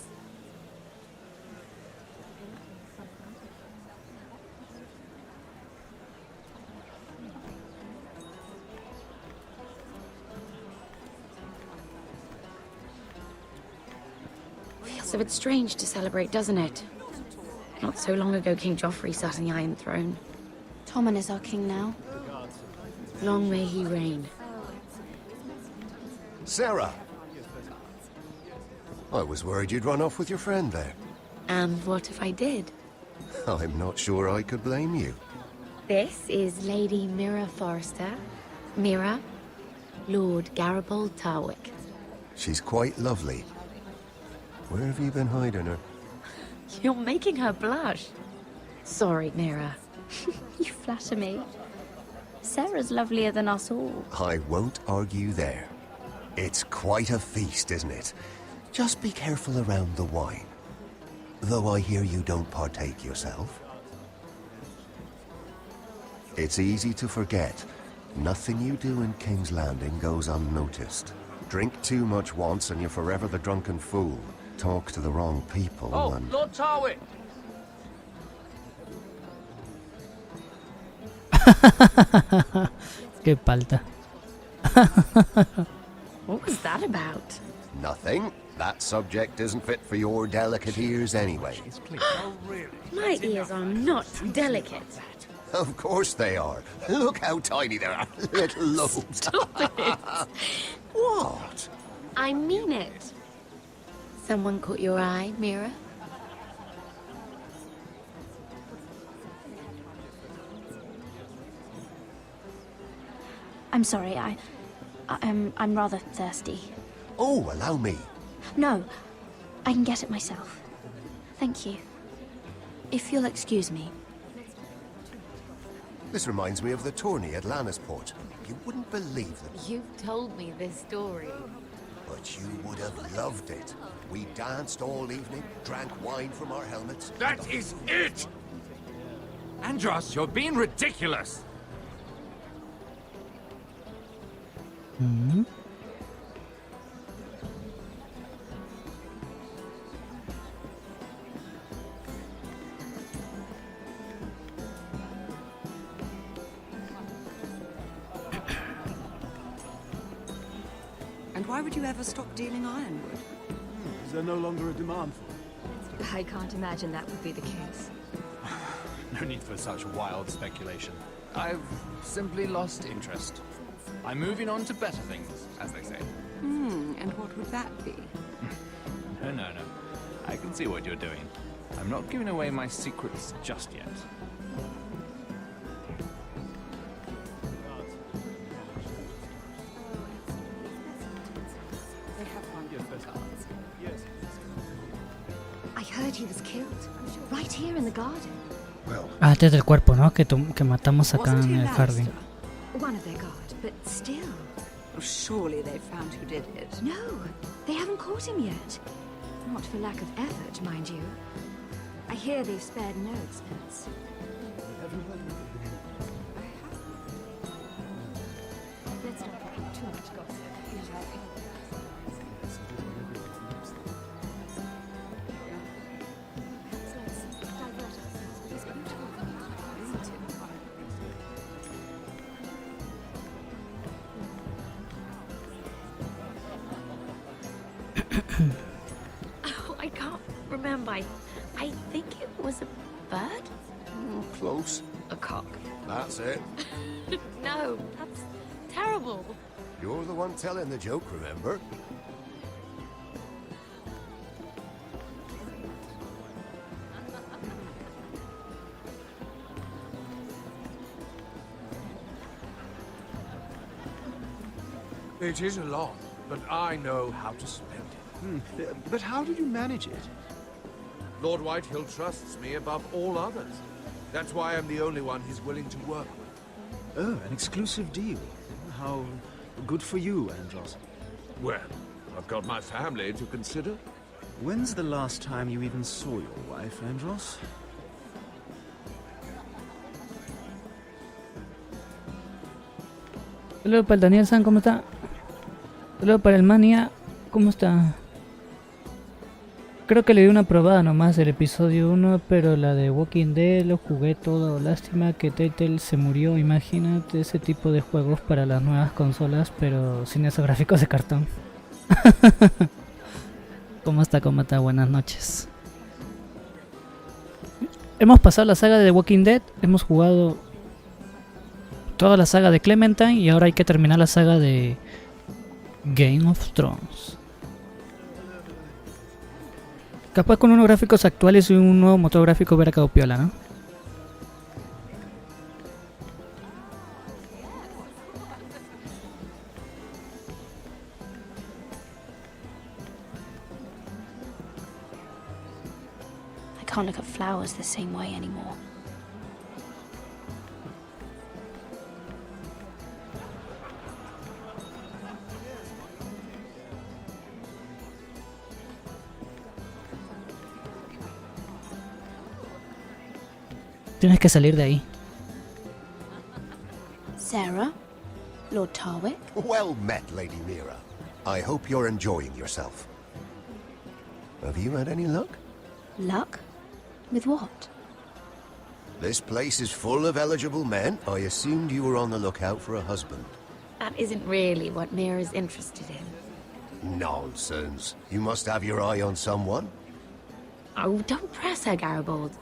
Feels a bit strange to celebrate, doesn't it? Not so long ago, King Joffrey sat on the Iron Throne.
Tommen is our king now.
Long may he reign.
Sarah! I was worried you'd run off with your friend there.
And what if I did?
I'm not sure I could blame you.
This is Lady Mira Forrester. Mira, Lord Garibald Tarwick.
She's quite lovely. Where have you been hiding her?
You're making her blush. Sorry, Mira.
You flatter me. Sarah's lovelier than us all.
I won't argue there. It's quite a feast, isn't it? Just be careful around the wine. Though I hear you don't partake yourself. It's easy to forget. Nothing you do in King's Landing goes unnoticed. Drink too much once and you're forever the drunken fool. Talk to the wrong people and...
Lord Tarwick!
Qué palta.
What was that about?
Nothing. That subject isn't fit for your delicate ears anyway.
My ears are not delicate.
Of course they are. Look how tiny they are. Little lobes.
Stop it.
What?
I mean it. Someone caught your eye, Mira?
I'm sorry, I'm rather thirsty.
Oh, allow me.
No, I can get it myself. Thank you. If you'll excuse me.
This reminds me of the tourney at Lannisport. You wouldn't believe that.
You've told me this story.
But you would have loved it. We danced all evening, drank wine from our helmets.
That is it! Andros, you're being ridiculous!
Hmm.
And why would you ever stop dealing ironwood?
Is there no longer a demand for it?
I can't imagine that would be the case.
No need for such wild speculation. I've simply lost interest. I'm moving on to better things, as they say.
And what would that be?
No. I can see what you're doing. I'm not giving away my secrets just yet.
I heard he was killed, right here in the garden.
Ah, este es el cuerpo, ¿no? Que matamos acá en el jardín.
One of their guard, but still.
Well, surely they found who did it.
No, they haven't caught him yet. Not for lack of effort, mind you. I hear they've spared no expense. Let's not repeat too much gossip.
Oh, I can't remember. I think it was a bird?
Close.
A cock.
That's it.
No, that's terrible.
You're the one telling the joke, remember?
It is a lot, but I know how to spend it.
But how did you manage it?
Lord Whitehill trusts me above all others. That's why I'm the only one he's willing to work with.
Oh, an exclusive deal. How good for you, Andros.
Well, I've got my family to consider.
When's the last time you even saw your wife, Andros?
Saludos para el Daniel San, ¿cómo está? Saludos para el Mania, ¿cómo está? Creo que le di una probada nomás del episodio 1, pero la de Walking Dead lo jugué todo. Lástima que Telltale se murió, imagínate ese tipo de juegos para las nuevas consolas, pero sin esos gráficos de cartón. ¿Cómo está? ¿Cómo está? Buenas noches. Hemos pasado la saga de The Walking Dead, hemos jugado toda la saga de Clementine y ahora hay que terminar la saga de Game of Thrones. Capaz con unos gráficos actuales y un nuevo motor gráfico hubiera quedado piola, ¿no?
I can't look at flowers the same way anymore.
Tienes que salir de ahí.
Sarah? Lord Tarwick?
Well met, Lady Mira. I hope you're enjoying yourself. Have you had any luck?
Luck? With what?
This place is full of eligible men. I assumed you were on the lookout for a husband.
That isn't really what Mira's interested in.
Nonsense. You must have your eye on someone.
Oh, don't press her, Garibaldi.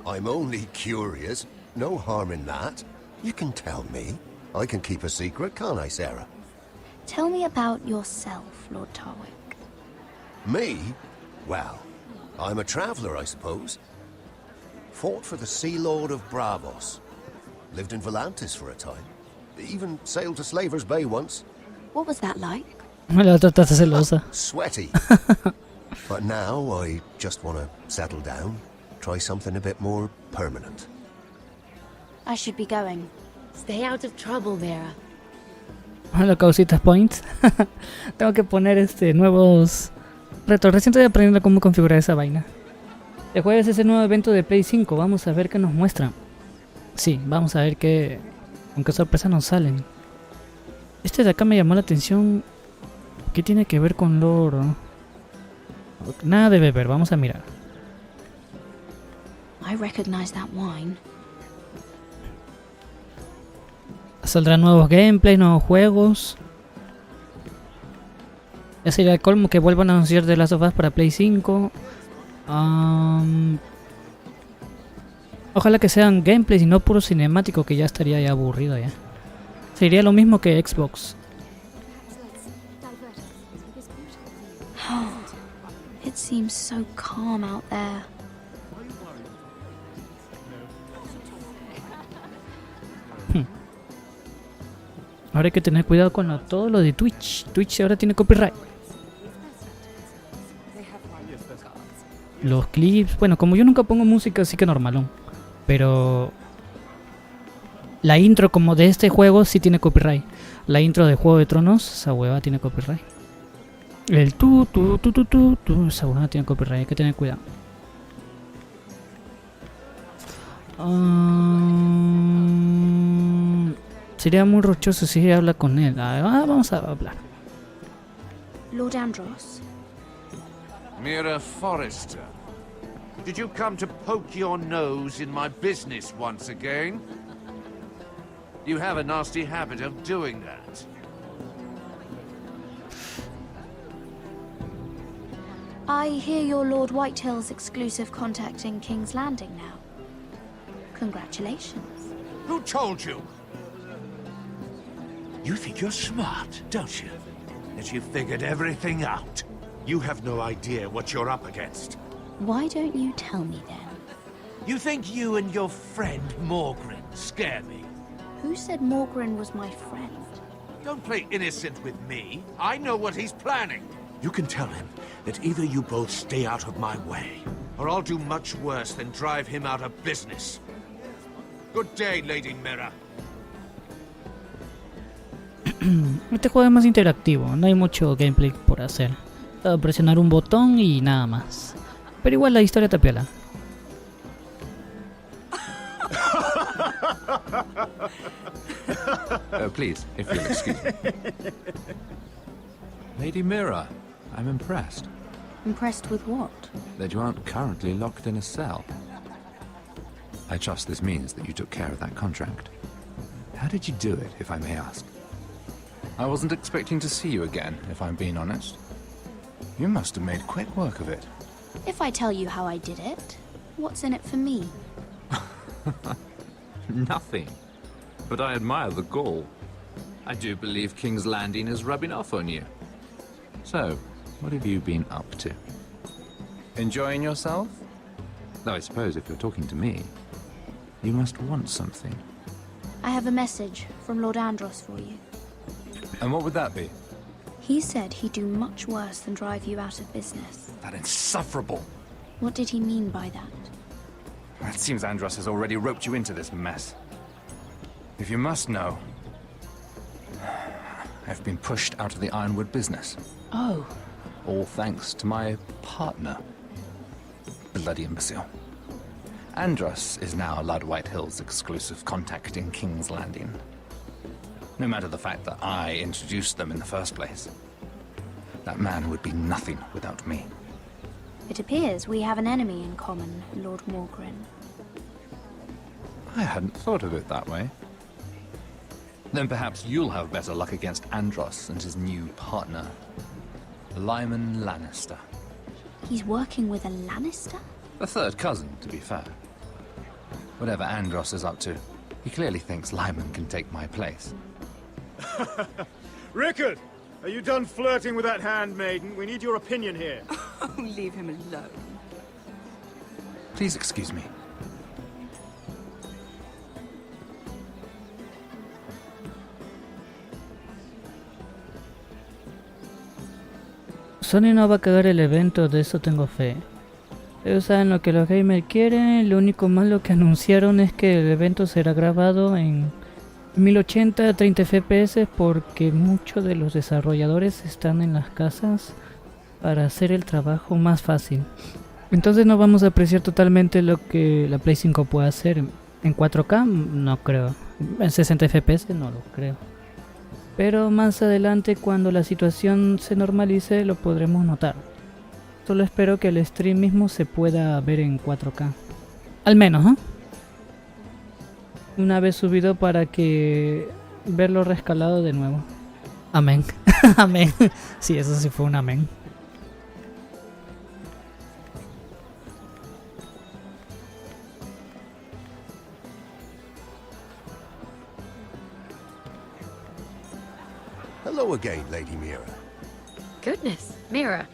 I'm only curious. No harm in that. You can tell me. I can keep a secret, can't I, Sarah?
Tell me about yourself, Lord Tarwick.
Me? Well, I'm a traveler, I suppose. Fought for the Sea Lord of Bravos. Lived in Volantis for a time. Even sailed to Slaver's Bay once.
What was that like?
La trataste celosa.
Sweaty. But now I just want to settle down. Try something a bit more permanent.
I should be going.
Stay out of trouble, Mira.
Hola, causitas points. Tengo que poner nuevos retos. Recién estoy aprendiendo cómo configurar esa vaina. El jueves es el nuevo evento de Play 5. Vamos a ver qué nos muestran. Sí, vamos a ver qué... con qué sorpresas nos salen. Este de acá me llamó la atención. ¿Qué tiene que ver con lore? Nada de beber, vamos a mirar.
I recognize that wine.
Saldrán nuevos gameplays, nuevos juegos. Ya sería el colmo que vuelvan a anunciar The Last of Us para Play 5. Ojalá que sean gameplays y no puro cinemático, que ya estaría ya aburrido ya. Sería lo mismo que Xbox.
It seems so calm out there.
Ahora hay que tener cuidado con todo lo de Twitch. Twitch ahora tiene copyright. Los clips, bueno, como yo nunca pongo música, así que normalón. Pero la intro como de este juego sí tiene copyright. La intro de Juego de Tronos, esa hueva tiene copyright. El tu, esa hueva tiene copyright, hay que tener cuidado. Sería muy rochoso si habla con él. Vamos a hablar.
Lord Andros.
Mira Forrester, did you come to poke your nose in my business once again? You have a nasty habit of doing that.
I hear you're Lord Whitehill's exclusive contact in King's Landing now. Congratulations.
Who told you?
You think you're smart, don't you? That you've figured everything out. You have no idea what you're up against.
Why don't you tell me then?
You think you and your friend Morgren scare me?
Who said Morgren was my friend?
Don't play innocent with me. I know what he's planning.
You can tell him that either you both stay out of my way,
or I'll do much worse than drive him out of business. Good day, Lady Mira.
Este juego es más interactivo, no hay mucho gameplay por hacer. Presionar un botón y nada más. Pero igual la historia te piola.
Please, if you'll excuse me. Lady Mira, I'm impressed.
Impressed with what?
That you aren't currently locked in a cell. I trust this means that you took care of that contract. How did you do it, if I may ask? I wasn't expecting to see you again, if I'm being honest. You must have made quick work of it.
If I tell you how I did it, what's in it for me?
Nothing. But I admire the gall. I do believe King's Landing is rubbing off on you. So, what have you been up to? Enjoying yourself? Though I suppose if you're talking to me, you must want something.
I have a message from Lord Andros for you.
And what would that be?
He said he'd do much worse than drive you out of business.
That insufferable!
What did he mean by that?
It seems Andros has already roped you into this mess. If you must know, I've been pushed out of the Ironwood business.
Oh.
All thanks to my partner. Bloody imbecile. Andros is now Lud Whitehill's exclusive contact in King's Landing. No matter the fact that I introduced them in the first place. That man would be nothing without me.
It appears we have an enemy in common, Lord Morgren.
I hadn't thought of it that way. Then perhaps you'll have better luck against Andros and his new partner, Lyman Lannister.
He's working with a Lannister?
A third cousin, to be fair. Whatever Andros is up to, he clearly thinks Lyman can take my place.
Rickard! Are you done flirting with that handmaiden? We need your opinion here.
Oh, leave him alone.
Please excuse me.
Sony no va a cagar el evento, de eso tengo fe. Ellos saben lo que los gamers quieren. Lo único malo que anunciaron es que el evento será grabado en 1080 a 30 FPS porque muchos de los desarrolladores están en las casas para hacer el trabajo más fácil. Entonces no vamos a apreciar totalmente lo que la Play 5 puede hacer. En 4K no creo. En 60 FPS no lo creo. Pero más adelante, cuando la situación se normalice, lo podremos notar. Solo espero que el stream mismo se pueda ver en 4K. Al menos, ¿eh? Una vez subido para que verlo rescalado de nuevo. Amén. Amén. Sí, eso sí fue un amén.
Hello again, Lady Mira.
Goodness, Mira.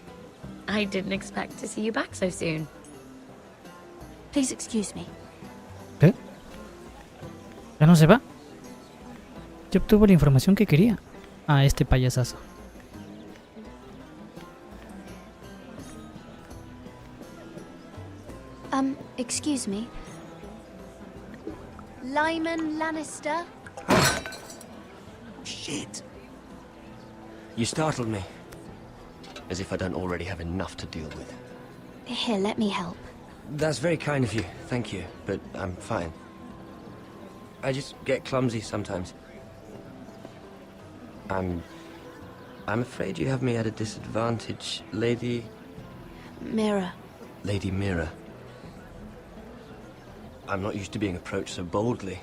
I didn't expect to see you back so soon.
Please excuse me.
¿Qué? ¿Ya no se va? Ya obtuvo la información que quería. Ah, este payasazo.
Excuse me. Lyman Lannister?
Shit. You startled me. As if I don't already have enough to deal with.
Here, let me help.
That's very kind of you, thank you, but I'm fine. I just get clumsy sometimes. I'm afraid you have me at a disadvantage, Lady...
Mira.
Lady Mira. I'm not used to being approached so boldly,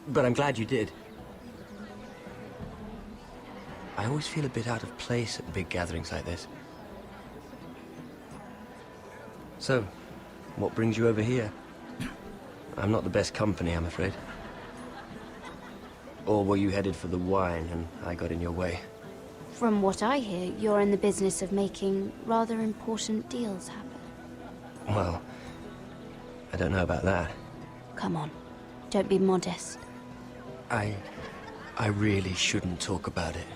but I'm glad you did. I always feel a bit out of place at big gatherings like this. So, what brings you over here? I'm not the best company, I'm afraid. Or were you headed for the wine and I got in your way?
From what I hear, you're in the business of making rather important deals happen.
Well, I don't know about that.
Come on, don't be modest.
I really shouldn't talk about it.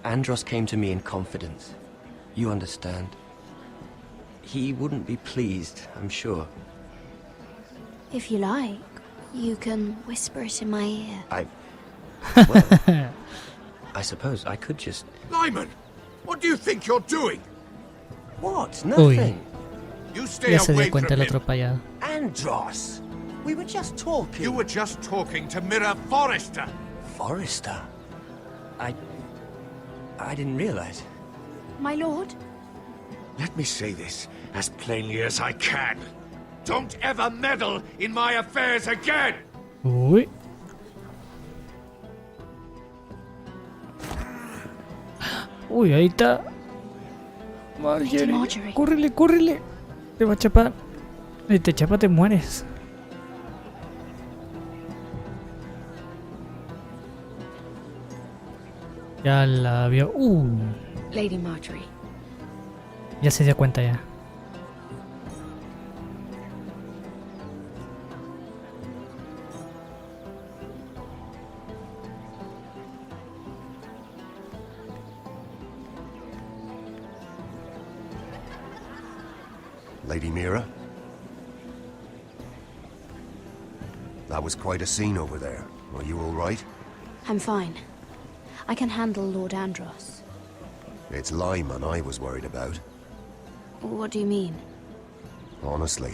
Andros came to me in confidence. You understand? He wouldn't be pleased, I'm sure.
If you like, you can whisper it in my ear.
Well, I suppose I could just...
Lyman! What do you think you're doing?
What? Nothing.
You stay
Ya se
away
dio cuenta
from
el
him.
otro payado.
Andros! We were just talking.
You were just talking to Mira Forrester.
Forrester? I didn't realize.
My lord?
Let me say this as plainly as I can. Don't ever meddle in my affairs again!
Uy. Uy, ahí está. Marjorie. Córrele, córrele. Te va a chapar. Si te chapa te mueres. Ya la vio.
Lady Marjorie.
Ya se dio cuenta ya.
Lady Mira? That was quite a scene over there. Are you all right?
I'm fine. I can handle Lord Andros.
It's Lyman I was worried about.
What do you mean?
Honestly,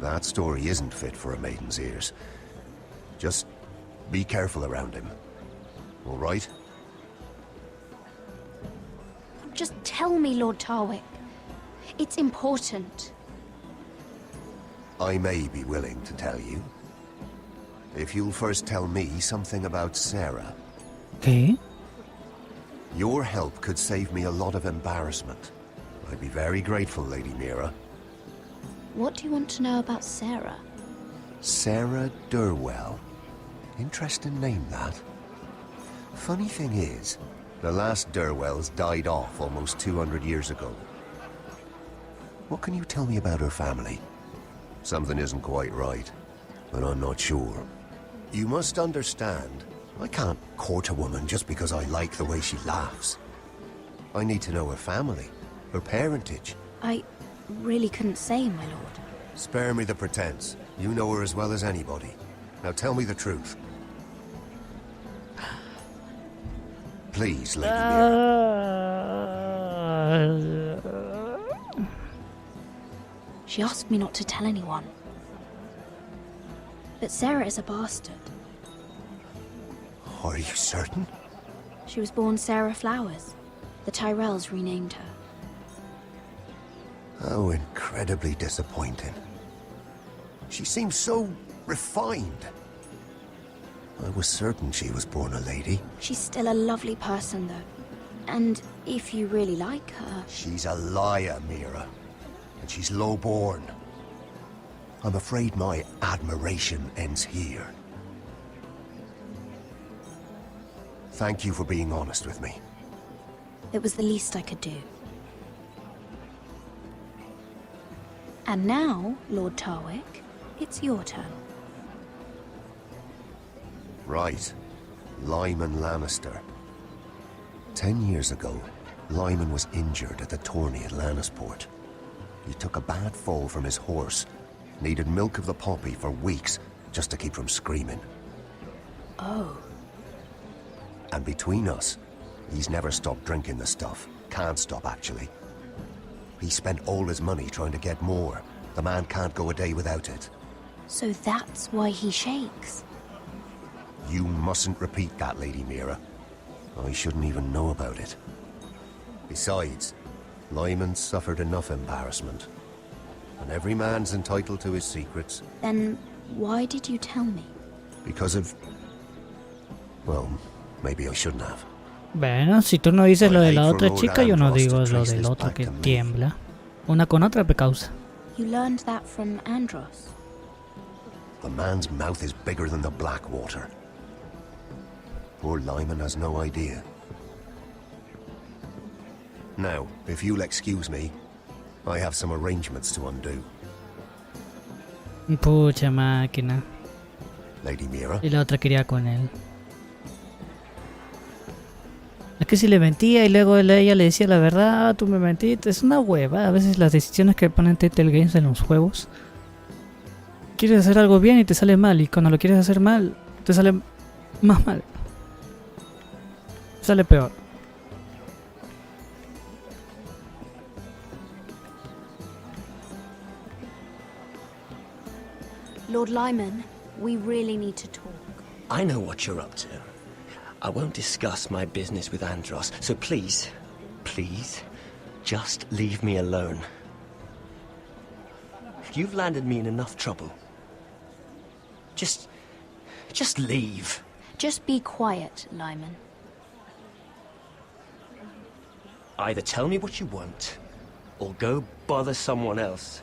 That story isn't fit for a maiden's ears. Just be careful around him. All right?
Just tell me, Lord Tarwick. It's important.
I may be willing to tell you. If you'll first tell me something about Sarah.
Okay.
Your help could save me a lot of embarrassment. I'd be very grateful, Lady Mira.
What do you want to know about Sarah?
Sarah Durwell. Interesting name, that. Funny thing is, the last Durwells died off almost 200 years ago. What can you tell me about her family? Something isn't quite right, but I'm not sure. You must understand, I can't court a woman just because I like the way she laughs. I need to know her family, her parentage.
I really couldn't say, my lord.
Spare me the pretense. You know her as well as anybody. Now tell me the truth. Please, Lady Mira.
She asked me not to tell anyone. But Sarah is a bastard.
Are you certain?
She was born Sarah Flowers. The Tyrells renamed her.
How incredibly disappointing. She seems so refined. I was certain she was born a lady.
She's still a lovely person, though. And if you really like her...
She's a liar, Mira. And she's low-born. I'm afraid my admiration ends here. Thank you for being honest with me.
It was the least I could do. And now, Lord Tarwick, it's your turn.
Right. Lyman Lannister. 10 years ago, Lyman was injured at the tourney at Lannisport. He took a bad fall from his horse. Needed milk of the poppy for weeks just to keep from screaming.
Oh.
And between us, he's never stopped drinking the stuff. Can't stop, actually. He spent all his money trying to get more. The man can't go a day without it.
So that's why he shakes.
You mustn't repeat that, Lady Mira. I shouldn't even know about it. Besides, Lyman suffered enough embarrassment. And every man's entitled to his secrets.
Then why did you tell me?
Because of... Well, maybe I shouldn't have.
Bueno, si tú no dices lo de la otra chica, yo no digo lo del otro que tiembla. Una con otra precausa.
You learned that from Andros.
The man's mouth is bigger than the Blackwater. Poor Lyman has no idea. Now, if you'll excuse me, I have some arrangements to undo.
Pucha máquina.
Lady Mira.
Y la otra quería con él. Es que si le mentía y luego ella le decía la verdad, tú me mentiste, es una hueva. A veces las decisiones que ponen Telltale Games en los juegos. Quieres hacer algo bien y te sale mal, y cuando lo quieres hacer mal, te sale más mal. Sale peor.
Lord Lyman, we really need to talk.
I know what you're up to. I won't discuss my business with Andros, so please, just leave me alone. You've landed me in enough trouble. Just leave.
Just be quiet, Lyman.
Either tell me what you want, or go bother someone else.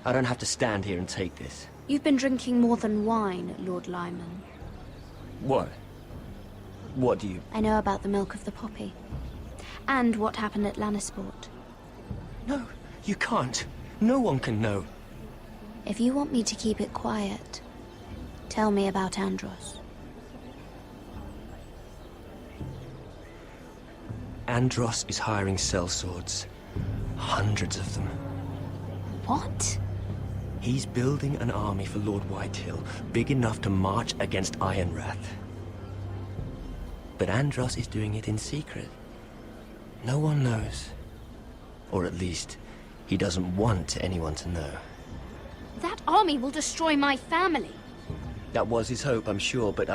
I don't have to stand here and take this.
You've been drinking more than wine, Lord Lyman.
What? What do you...
I know about the milk of the poppy. And what happened at Lannisport.
No, you can't. No one can know.
If you want me to keep it quiet, tell me about Andros.
Andros is hiring sellswords. Hundreds of them.
What?
He's building an army for Lord Whitehill, big enough to march against Ironrath. But Andros is doing it in secret. No one knows. Or at least, he doesn't want anyone to know.
That army will destroy my family.
That was his hope, I'm sure, but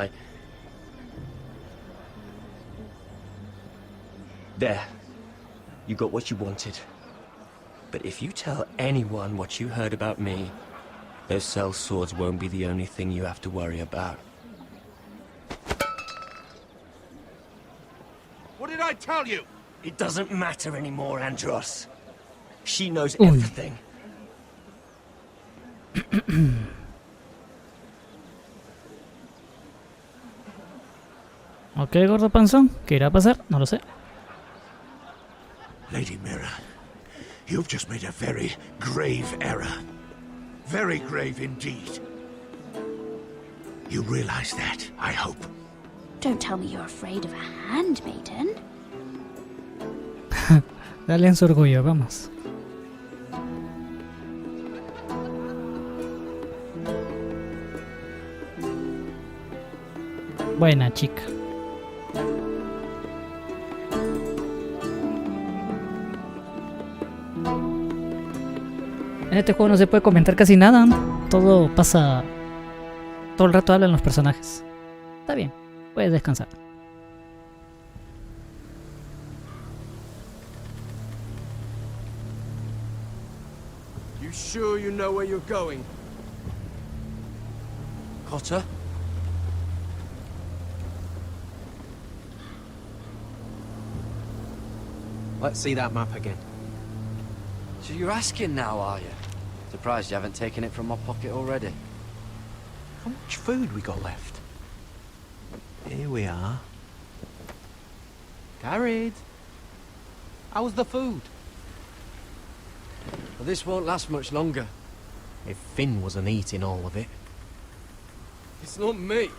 There. You got what you wanted. But if you tell anyone what you heard about me, those cell swords won't be the only thing you have to worry about.
What did I tell you?
It doesn't matter anymore, Andros. She knows everything.
Ok, gordo panzón, ¿qué irá a pasar? No lo sé.
Lady Mira, you've just made a very grave error. Very grave indeed. You realize that, I hope.
Don't tell me you're afraid of a handmaiden.
Dale en su orgullo, vamos. Buena chica. En este juego no se puede comentar casi nada, ¿no? Todo pasa... Todo el rato hablan los personajes. Está bien, puedes descansar.
You sure you know where you're going?
Cotter? Let's see that map again.
So you're asking now, are you? Surprised you haven't taken it from my pocket already.
How much food we got left? Here we are. Carried. How's the food?
Well, this won't last much longer.
If Finn wasn't eating all of it.
It's not me.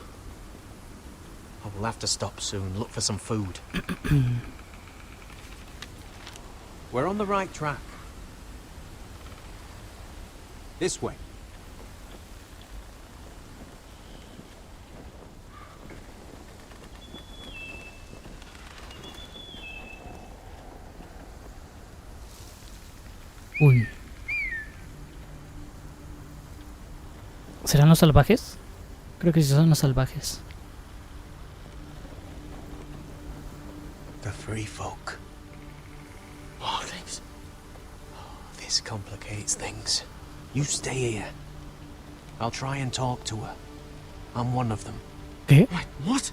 I will have to stop soon, look for some food. We're on the right track. This way.
Uy. ¿Serán los salvajes? Creo que sí son los salvajes.
The free folk. Mornings. Oh, this complicates things. You stay here. I'll try and talk to her. I'm one of them.
¿Qué?
Wait, what?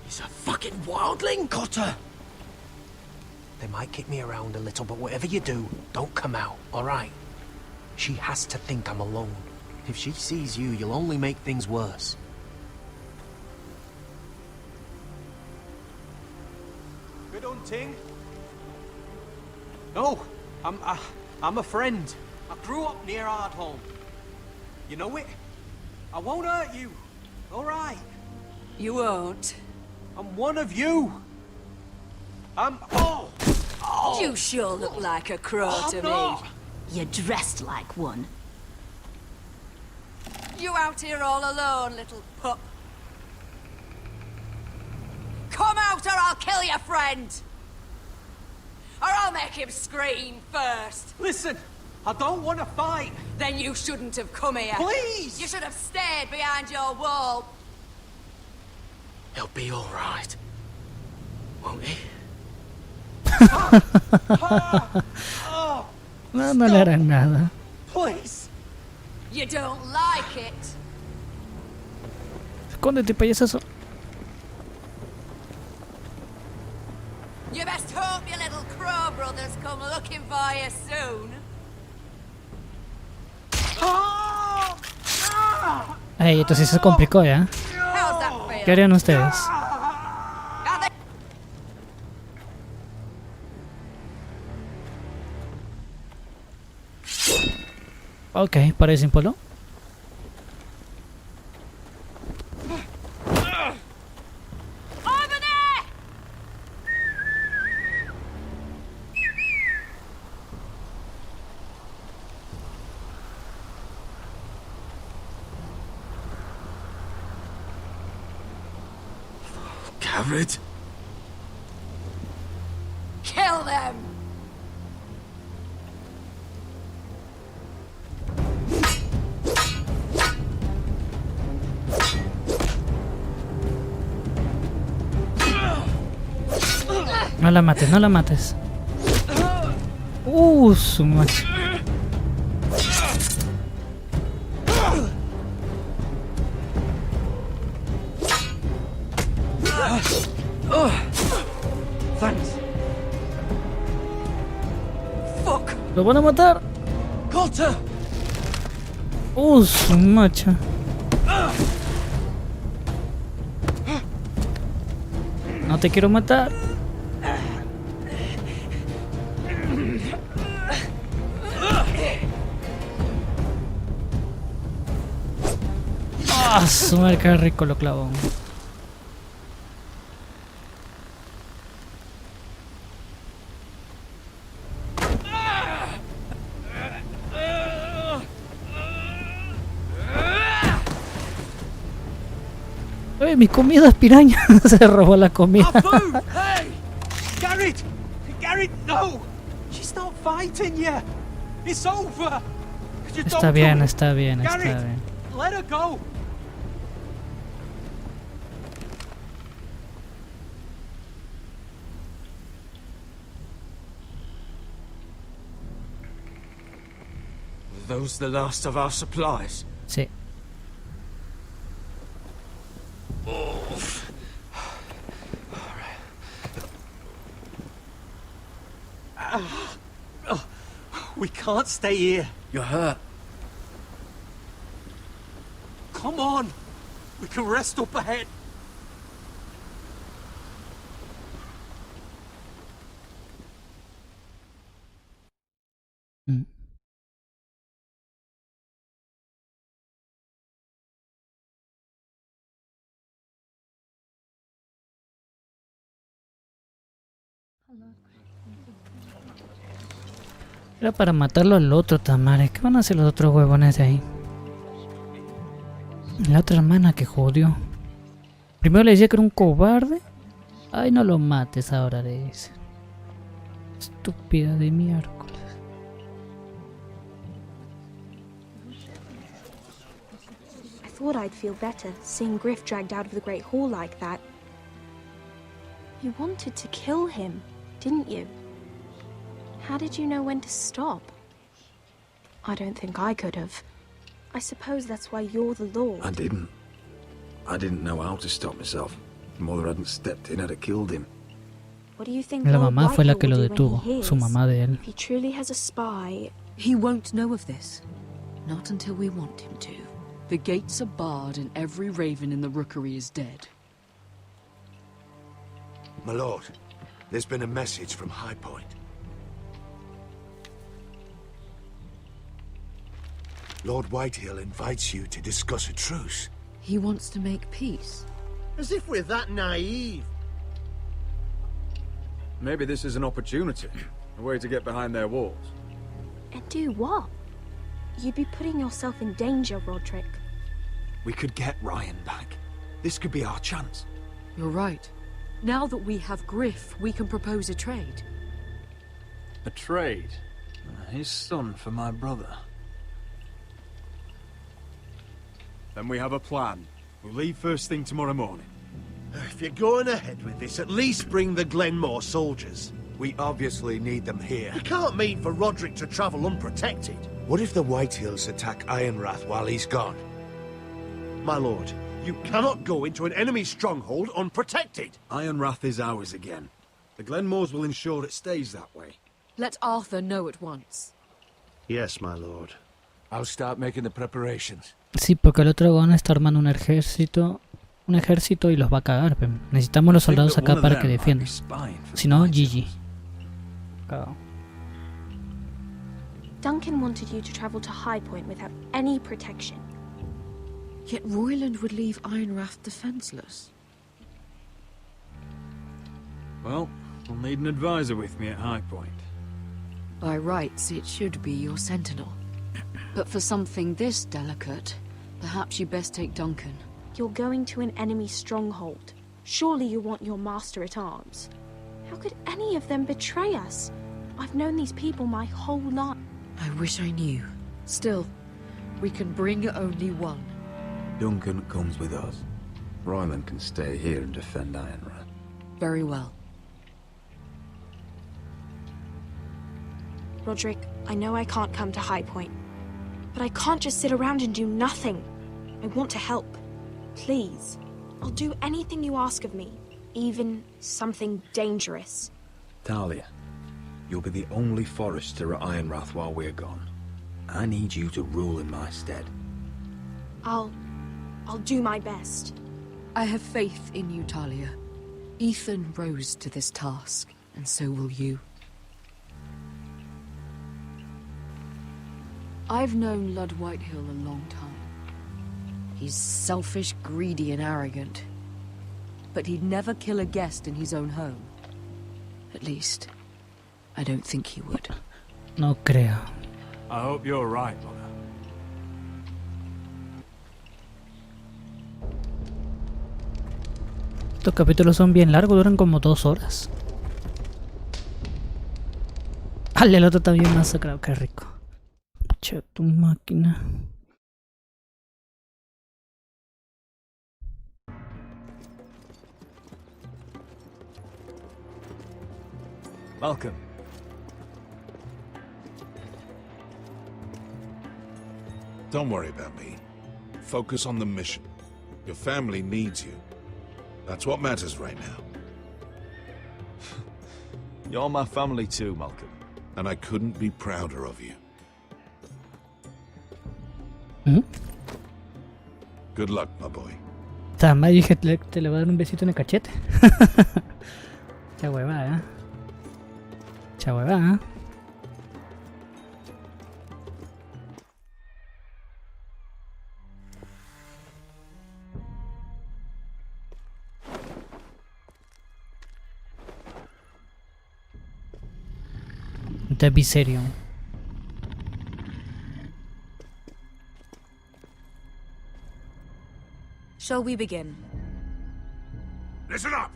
He's a fucking wildling, Cotter!
They might kick me around a little, but whatever you do, don't come out, alright? She has to think I'm alone. If she sees you, you'll only make things worse. Good hunting. No, I'm a friend. I grew up near Ardholm. You know it? I won't hurt you. Alright.
You won't.
I'm one of you. Oh!
You sure look like a crow to me.
You're dressed like one.
You out here all alone, little pup? Come out or I'll kill your friend! Or I'll make him scream first!
Listen, I don't want to fight!
Then you shouldn't have come here.
Please!
You should have stayed behind your wall.
He'll be alright. Won't he?
No, no le harán nada.
Please.
You don't like it.
Escóndete, payasazo.
You best hope your little crow brothers come looking for you soon.
Ey, esto sí se complicó ya.
How's that feel?
¿Qué harían ustedes? Ok, parece impolo.
Garrett?
Kill them!
no la mates, no la mates. Su macho.
Thanks. Fuck.
¡Lo van a matar!
Cotter.
Su macho. No te quiero matar. Su madre, qué rico lo clavó. Mi comida es piraña. Se robó la comida.
Hey! Garrett! Garrett, no! She's not fighting you! It's over! You
Está
don't
bien,
do it.
está bien, está
Garrett,
bien.
let her go! Were those the last of our supplies?
Sí.
We can't stay here.
You're hurt.
Come on! We can rest up ahead.
Era para matarlo al otro, Tamares. ¿Qué van a hacer los otros huevones de ahí? La otra hermana que jodió. Primero le decía que era un cobarde. Ay, no lo mates ahora, le dice. Estúpida de miércoles.
I thought I'd feel better seeing Griff dragged out of the Great Hall like that. You wanted to kill him, didn't you? How did you know when to stop? I don't think I could have. I suppose that's why you're the Lord.
I didn't. I didn't know how to stop myself. Mother hadn't stepped in, I'd have killed him.
What do you think
La
Lord
mamá fue la
Whitehill
que lo
will do when
detuvo,
he
su
hears?
mamá de él.
If he truly has a spy,
He won't know of this. Not until we want him to. The gates are barred and every raven in the rookery is dead.
My lord, there's been a message from High Point. Lord Whitehill invites you to discuss a truce.
He wants to make peace.
As if we're that naive.
Maybe this is an opportunity. A way to get behind their walls.
and do what? You'd be putting yourself in danger, Roderick.
We could get Ryan back. This could be our chance.
You're right. Now that we have Griff, we can propose a trade.
A trade? His son for my brother. Then we have a plan. We'll leave first thing tomorrow morning.
If you're going ahead with this, at least bring the Glenmore soldiers.
We obviously need them here.
You can't mean for Roderick to travel unprotected.
What if the Whitehills attack Ironrath while he's gone?
My lord, you cannot go into an enemy stronghold unprotected.
Ironrath is ours again. The Glenmores will ensure it stays that way.
Let Arthur know at once.
Yes, my lord.
I'll start making the preparations.
Sí, porque el otro dragón está armando un ejército y los va a cagar. Pero necesitamos los soldados acá para que defiendan. Si no, GG. Cagado.
Duncan wanted you to travel to High Point without any protection.
Yet Royland would leave Ironrath defenseless.
Well, we'll need an advisor with me at High Point.
By rights, it should be your sentinel. But for something this delicate, perhaps you best take Duncan.
You're going to an enemy stronghold. Surely you want your master at arms. How could any of them betray us? I've known these people my whole life.
I wish I knew. Still, we can bring only one.
Duncan comes with us. Royland can stay here and defend Ironrath.
Very well.
Roderick, I know I can't come to High Point, but I can't just sit around and do nothing. I want to help. Please. I'll do anything you ask of me, even something dangerous.
Talia, you'll be the only Forester at Ironrath while we're gone. I need you to rule in my stead.
I'll do my best.
I have faith in you, Talia. Ethan rose to this task, and so will you. I've known Lud Whitehill a long time. He's selfish, greedy, and arrogant. But he'd never kill a guest in his own home. At least, I don't think he would.
No creo.
I hope you're right, Mother.
Estos capítulos son bien largos, duran como 2 horas. Al el otro también masacrado, qué rico. Che, tu máquina.
Malcolm.
Don't worry about me. Focus on the mission. Your family needs you. That's what matters right now.
You're my family too, Malcolm.
And I couldn't be prouder of you. Good luck, my boy.
Tama, dije, te le voy a dar un besito en el cachete. Cha huevada, ¿eh? Cha huevada, ¿eh? Te be serio.
Shall we begin?
Listen up!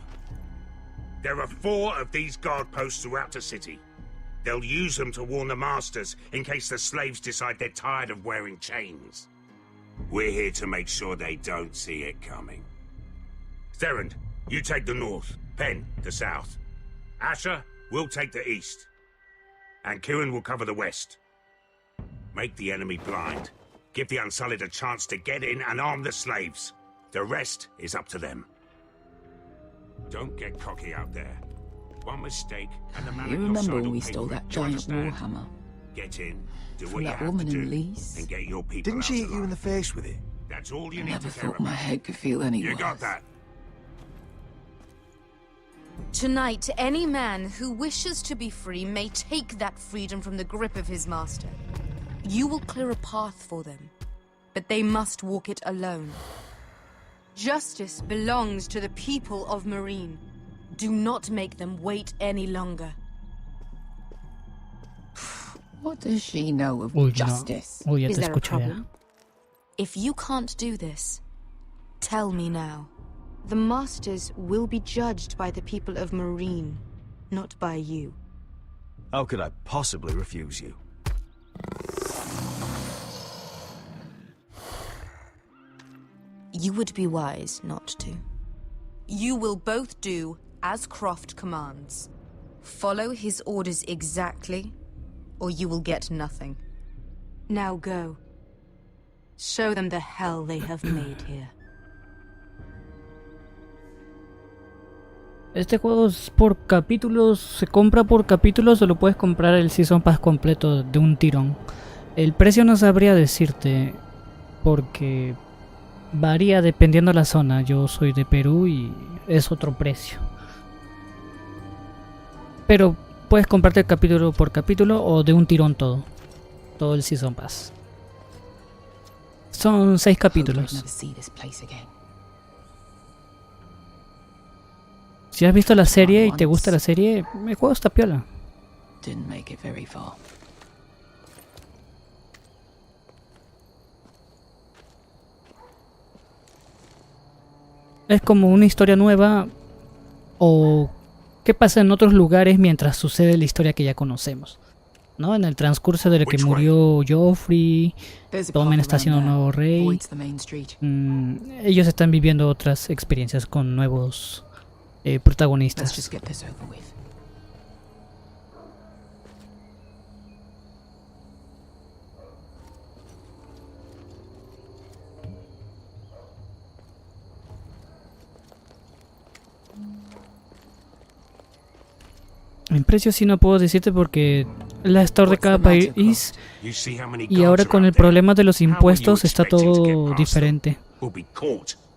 There are 4 of these guard posts throughout the city. They'll use them to warn the masters in case the slaves decide they're tired of wearing chains. We're here to make sure they don't see it coming. Therend, you take the north. Penn, the south. Asher, we'll take the east. And Kieran will cover the west. Make the enemy blind. Give the Unsullied a chance to get in and arm the slaves. The rest is up to them. Don't get cocky out there. One mistake and the man
You
at your
remember
side
when
will
we
pay
stole
for it.
that
Do you
giant
understand?
warhammer?
Get in, do
From
what you
that
have
woman
to
in
do,
Lease?
and get your people
Didn't
out
she hit
alive.
you in the face with it?
That's all you
I
need
never
to care
thought my
about.
head could feel any
You
worse.
got that?
Tonight, any man who wishes to be free may take that freedom from the grip of his master. You will clear a path for them, but they must walk it alone. Justice belongs to the people of Marine. Do not make them wait any longer.
What does she know of
Uy,
justice?
no. Uy, ya
Is
te
there a
escuché ya.
problem? If you can't do this, tell me now. The masters will be judged by the people of Marine, not by you.
How could I possibly refuse you?
You would be wise not to. You will both do as Croft commands. Follow his orders exactly, or you will get nothing. Now go. Show them the hell they have made here.
Este juego es por capítulos, se compra por capítulos o lo puedes comprar el Season Pass completo de un tirón. El precio no sabría decirte porque varía dependiendo de la zona. Yo soy de Perú y es otro precio. Pero puedes comprarte capítulo por capítulo o de un tirón todo el Season Pass. Son 6 capítulos. Si has visto la serie y te gusta la serie, el juego está piola.
Didn't make it very far.
Es como una historia nueva o qué pasa en otros lugares mientras sucede la historia que ya conocemos, ¿no? En el transcurso de que murió Joffrey, Tommen está siendo un nuevo rey. Ellos están viviendo otras experiencias con nuevos protagonistas. En precio sí no puedo decirte porque la store de cada país y ahora con el problema de los impuestos está todo diferente.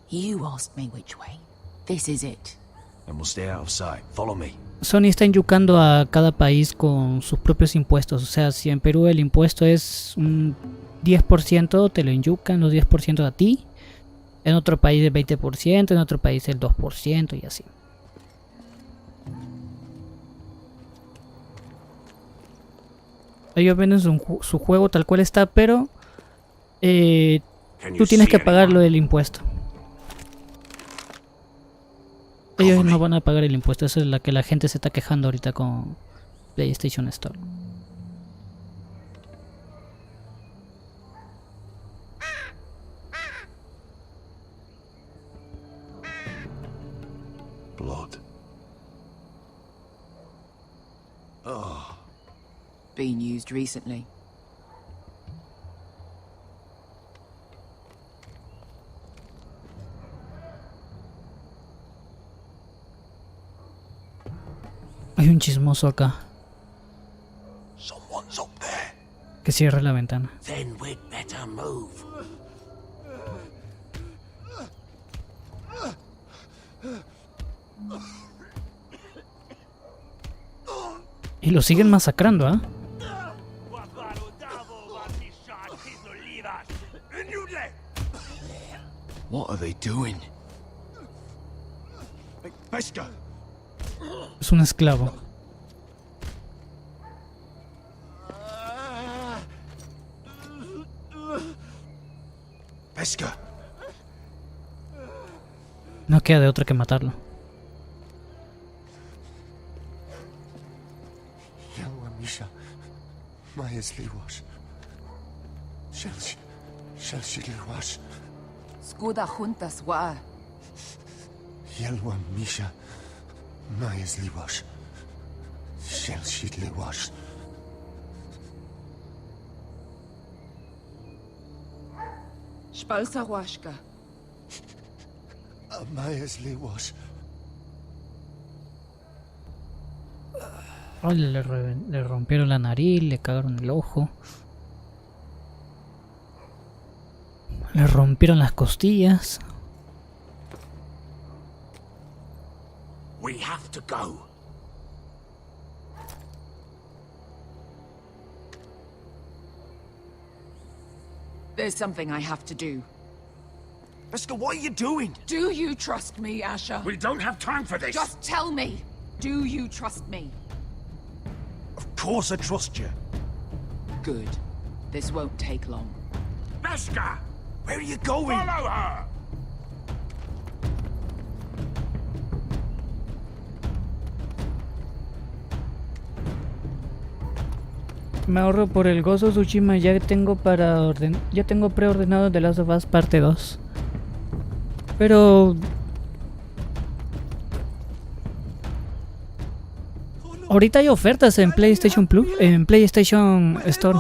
You asked me which way. This is it.
Then we'll stay out of sight. Follow me.
Sony está enyucando a cada país con sus propios impuestos. O sea, si en Perú el impuesto es un 10%, te lo enyucan los 10% a ti. En otro país el 20%, en otro país el 2% y así. Ellos venden su juego tal cual está, pero tú tienes que pagarlo del impuesto. Ellos no van a pagar el impuesto, eso es la que la gente se está quejando ahorita con PlayStation Store.
Blood. Oh.
Been used recently.
Hay un chismoso acá.
Someone's up there.
Que cierre la ventana.
Then we'd better move.
Y lo siguen masacrando, ¿ah?
What are they doing?
Pesca.
Es un esclavo.
Pesca.
No queda de otra que matarlo.
Misha, Maesliwash. Shelshidliwash.
Skuda juntas wa.
Yelwa Misha, Maesliwash. Shelshidliwash.
Spalsa washka.
Maesliwash.
Oh, le rompieron la nariz, le cagaron el ojo. Le rompieron las costillas.
We have to go.
There's something I have to do.
Pesca, what are you doing?
Do you trust me, Asher?
We don't have time for this.
Just tell me. Do you trust me?
Of course I trust you.
Good. This won't take long.
Pesca!
Where are you going?
Follow her!
Me ahorro por el Gozo Tsushima, ya tengo preordenado The Last of Us Parte 2. Pero ahorita hay ofertas en PlayStation Plus, en PlayStation Store.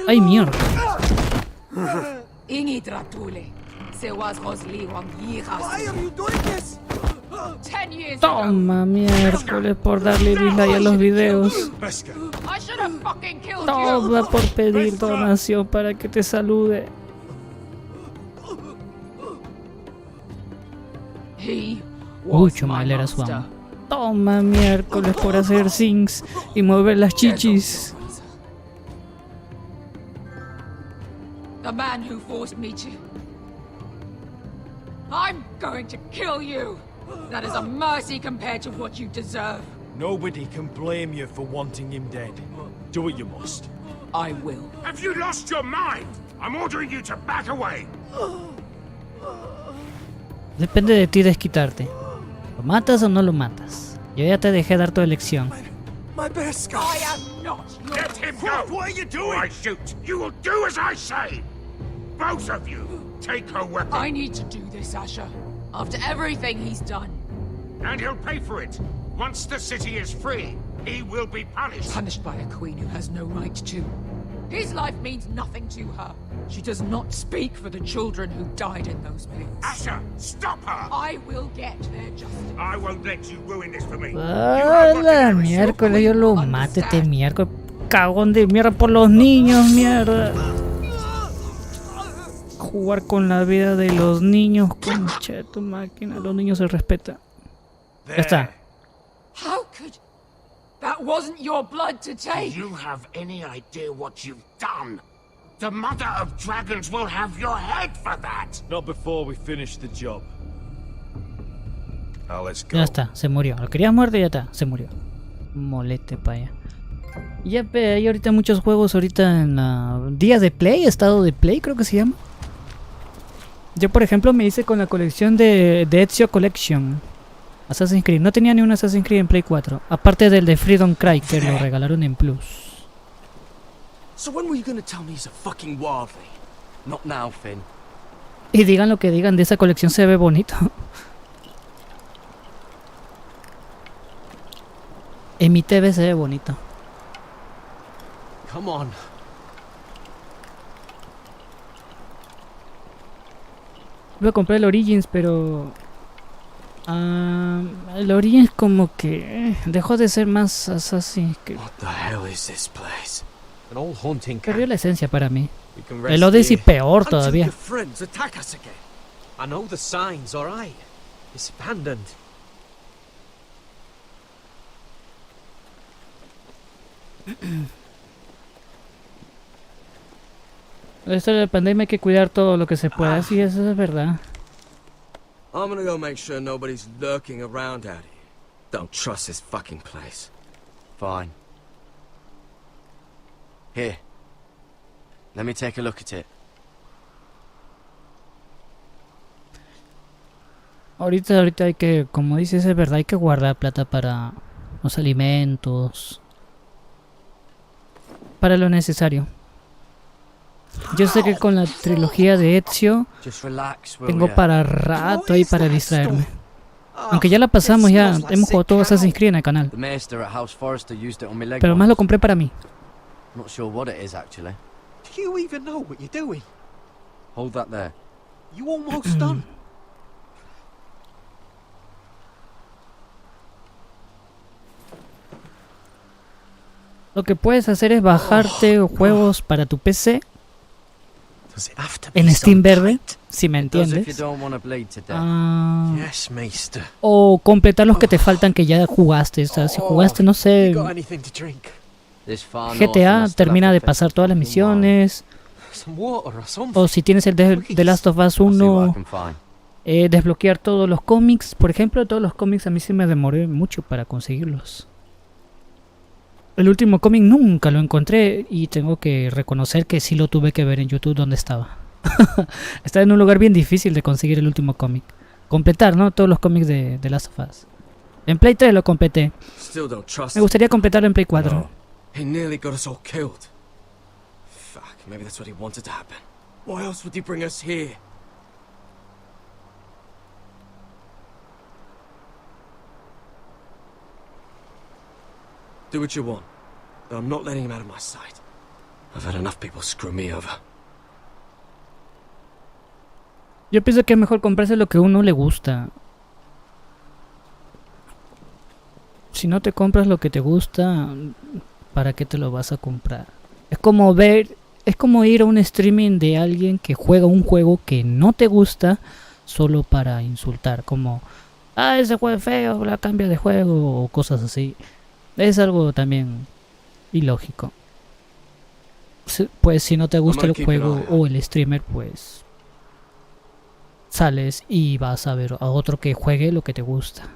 Ay, mierda.
Ingi Dratule. Se was Rosli Wang Yihas.
Why are you doing this?
10 years
Toma miércoles por darle dislike a los videos.
I should have fucking killed
Toma
you.
por pedir donación para que te salude.
He
Uy, Chumal era su amo. Toma miércoles por hacer things y mover las chichis.
The man who forced me to. I'm going to kill you. That is a mercy compared to what you deserve.
Nobody can blame you for wanting him dead. Do what you must.
I will.
Have you lost your mind? I'm ordering you to back away.
Depende de ti desquitarte. ¿Lo matas o no lo matas? Yo ya te dejé dar tu elección.
My best guy.
I am not your...
Let him go!
What are you doing?
I shoot. You will do as I say. Both of you, take her weapon.
I need to do this, Asher. After everything he's done.
And he'll pay for it. Once the city is free, he will be punished.
Punished by a queen who has no right to. His life means nothing to her. She does not speak for the children who died in those pits.
Asher, stop her!
I will get their justice.
I won't let you ruin this for me.
¡Ah, la miércoles! Yo lo mate este miércoles. Cagón de mierda por los niños, mierda. Jugar con la vida de los niños, concha de tu máquina. Los niños se respetan. Ya está.
How could... That wasn't your blood to take.
Do you have any idea what you've done? The Mother of Dragons will have your head for that.
Not before we finish the job.
Now let's go.
Ya está, se murió. Lo querías muerto y ya está, se murió. Molete pa' allá. Ya hay ahorita muchos juegos ahorita en días de play, estado de play creo que se llama. Yo por ejemplo me hice con la colección de Ezio Collection. Assassin's Creed. No tenía ni un Assassin's Creed en Play 4. Aparte del de Freedom Cry que lo regalaron en Plus.
So when were you gonna tell me he's a fucking wildling?
Not now, Finn.
Y digan lo que digan, de esa colección se ve bonito. En mi TV se ve bonito.
Come on.
Voy a comprar el Origins, pero... el Origins como que dejó de ser más Assassin's Creed.
What the hell is this place? An old hunting
Perdió
camp.
la esencia para mí.
We can rest
El Odyssey
here.
peor
Until
todavía.
your friends attack us again. I know the signs, alright. It's abandoned.
Esto de la pandemia hay que cuidar todo lo que se pueda, sí, eso es verdad.
I'm gonna go make sure nobody's lurking around out here. Don't trust this fucking place.
Fine. Here. Let me take a look at it.
Ahorita hay que, como dices, es verdad, hay que guardar plata para los alimentos. Para lo necesario. Yo sé que con la trilogía de Ezio tengo para rato ahí para distraerme. Aunque ya la pasamos, ya hemos jugado todo Assassin's Creed en el canal. Pero más lo compré para mí.
Not sure what it is actually.
Do you even know what you're doing?
Hold that there.
You almost done.
Lo que puedes hacer es bajarte juegos para tu PC en Steam verde, si me entiendes. O completar los que te faltan que ya jugaste. O sea, si jugaste, no sé, GTA, termina de pasar todas las misiones. O si tienes el The Last of Us 1, desbloquear todos los cómics. Por ejemplo, todos los cómics a mí sí me demoré mucho para conseguirlos. El último cómic nunca lo encontré y tengo que reconocer que sí lo tuve que ver en YouTube donde estaba. Estaba en un lugar bien difícil de conseguir el último cómic. Completar, ¿no? Todos los cómics de Last of Us. En Play 3 lo completé. Me gustaría completarlo en Play 4.
No. He nearly got us all killed. Fuck, maybe that's what he wanted to happen. Why else would he bring us here? Do what you want, but I'm not letting him out of my sight. I've had enough people screw me over.
Yo pienso que es mejor comprarse lo que a uno le gusta. Si no te compras lo que te gusta, ¿para qué te lo vas a comprar? Es como ir a un streaming de alguien que juega un juego que no te gusta solo para insultar, como ese juego es feo, la cambia de juego o cosas así. Es algo también ilógico. Pues si no te gusta el juego o el streamer, pues sales y vas a ver a otro que juegue lo que te gusta.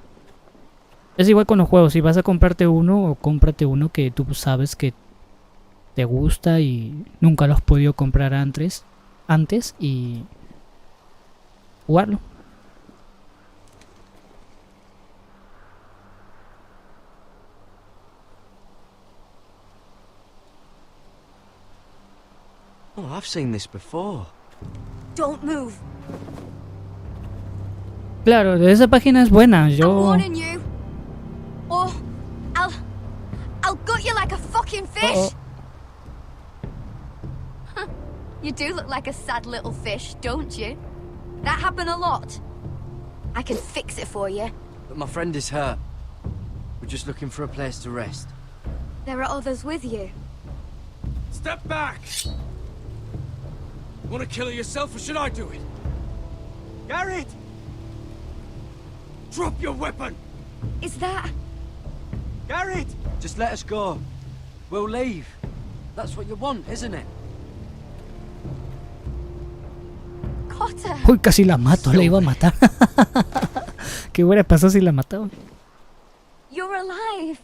Es igual con los juegos. Si vas a comprarte uno, o cómprate uno que tú sabes que te gusta y nunca lo has podido comprar antes y jugarlo.
Oh, I've seen this before.
Don't move.
Claro, esa página es buena.
I'm
Yo
warning you. Or I'll gut you like a fucking fish.
You do look like a sad little fish, don't you? That happen a lot. I can fix it for you.
But my friend is hurt. We're just looking for a place to rest.
There are others with you.
Step back! Want to kill her yourself, or should I do it? Garrett! Drop your weapon!
Is that...
Garrett!
Just let us go. We'll leave. That's what you want, isn't it?
Cotter!
Uy, casi la mato, la iba a matar. ¿Qué hubiera pasado si la mataba?
You're alive!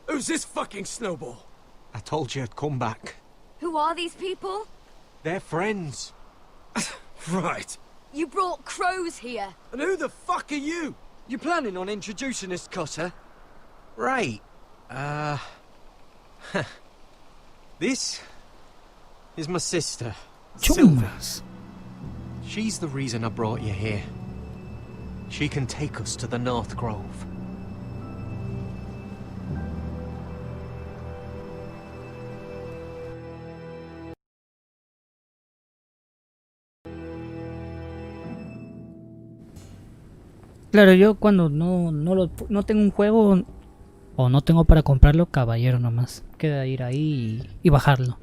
Who's this fucking snowball? I told you I'd come back.
Who are these people?
They're friends. Right.
You brought crows here.
And who the fuck are you?
You planning on introducing us, Cotter?
Right. This is my sister, Sylvie. She's the reason I brought you here. She can take us to the North Grove.
Claro, yo cuando no tengo un juego o no tengo para comprarlo, caballero nomás. Queda ir ahí y bajarlo.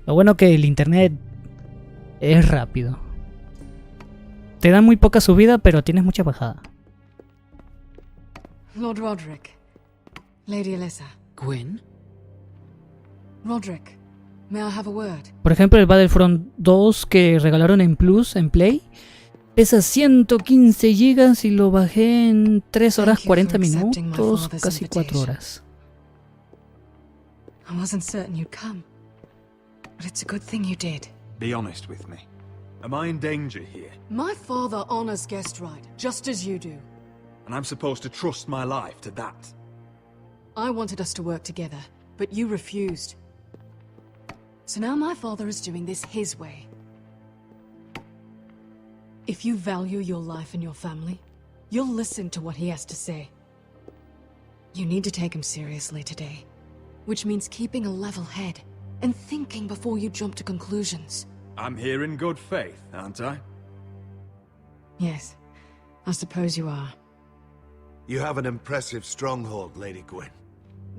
Lo bueno que el internet es rápido. Te da muy poca subida, pero tienes mucha bajada.
Lord Roderick. Lady Alyssa.
Gwyn?
Roderick, may I have a word?
Por ejemplo, el Battlefront 2 que regalaron en Plus, en Play, pesa 115 GB y lo bajé en 3 horas 40 minutos, casi 4 horas.
I wasn't certain you'd come, but it's a good thing you did.
Be honest with me. Am I in danger here?
My father honors guest right, just as you do.
And I'm supposed to trust my life to that?
I wanted us to work together, but you refused. So now my father is doing this his way. If you value your life and your family, you'll listen to what he has to say. You need to take him seriously today, which means keeping a level head and thinking before you jump to conclusions.
I'm here in good faith, aren't I?
Yes, I suppose you are.
You have an impressive stronghold, Lady Gwyn.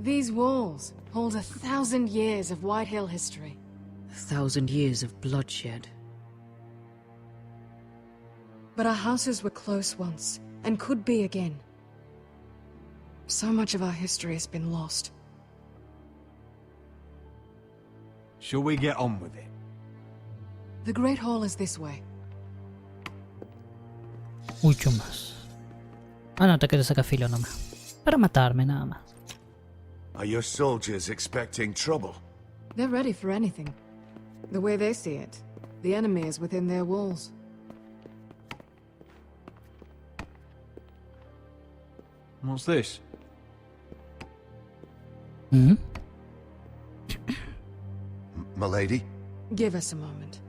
These walls hold 1,000 years of Whitehill history.
1,000 years of bloodshed.
But our houses were close once, and could be again. So much of our history has been lost.
Shall we get on with it?
The Great Hall is this way.
Mucho más. Ah, no, te quieres sacar filo nomás. Para matarme, nada más.
Are your soldiers expecting trouble?
They're ready for anything. The way they see it, the enemy is within their walls.
What's this?
Hmm?
Milady?
Give us a moment.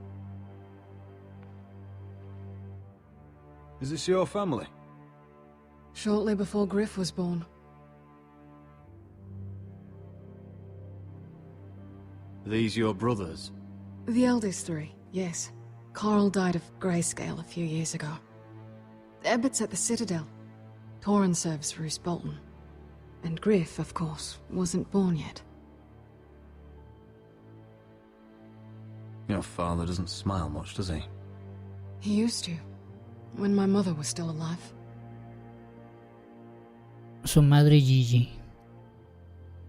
Is this your family?
Shortly before Griff was born.
These your brothers?
The eldest three, yes. Carl died of grayscale a few years ago. Ebbert's at the Citadel. Torrin serves Roose Bolton. And Griff, of course, wasn't born yet.
Your father doesn't smile much, does he?
He used to, when my mother was still alive.
Su madre Gigi.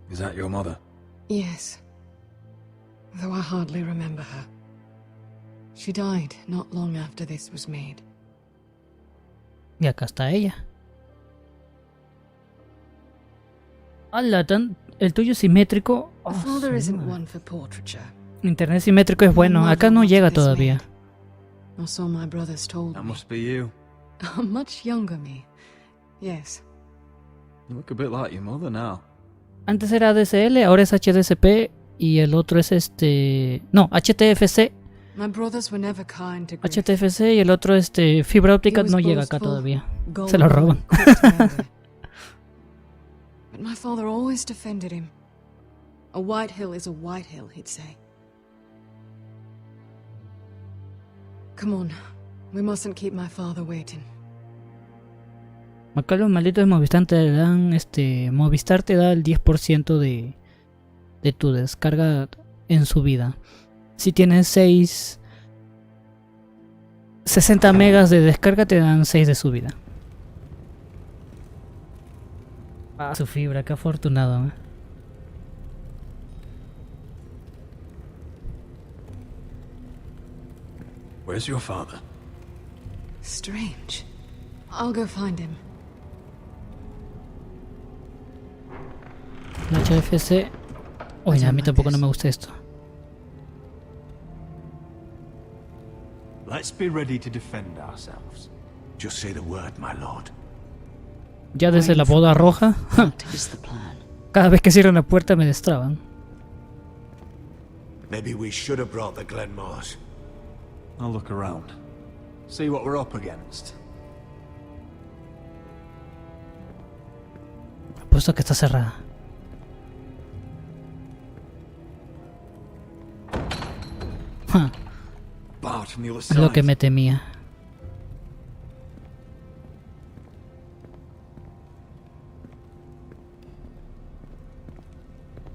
Is that your mother?
Yes. Though I hardly remember her. She died not long after this was made.
Y acá está ella. ¡Hala! El tuyo es simétrico.
My father isn't one for portraiture.
Internet simétrico es bueno. Acá no llega todavía.
Or so my brothers told
That
me.
must be you.
A much younger me. Yes.
You look a bit like your mother now.
Antes era ADSL, ahora es HDCP y el otro es no, HTFC.
My brothers were never kind to Griff.
HTFC y el otro fibra óptica no llega acá todavía. Se lo roban.
But my father always defended him. A Whitehill is a Whitehill, he'd say. Come on. We mustn't keep my father waiting.
Acá los malditos de Movistar te dan, Movistar te da el 10% de tu descarga en su vida. Si tienes 60 megas de descarga te dan 6 de subida. Ah, su fibra, qué afortunado, ¿eh?
Where's your father?
Strange. I'll go find him.
La HFC. Oye, a mí tampoco no me gusta esto.
Let's be ready to defend ourselves.
Just say the word, my lord.
Ya desde la boda roja, cada vez que cierran la puerta me destraban.
Maybe we should have brought the Glenmores.
I'll look around. See what we're up against.
Apuesto que está cerrada. Es lo que me temía.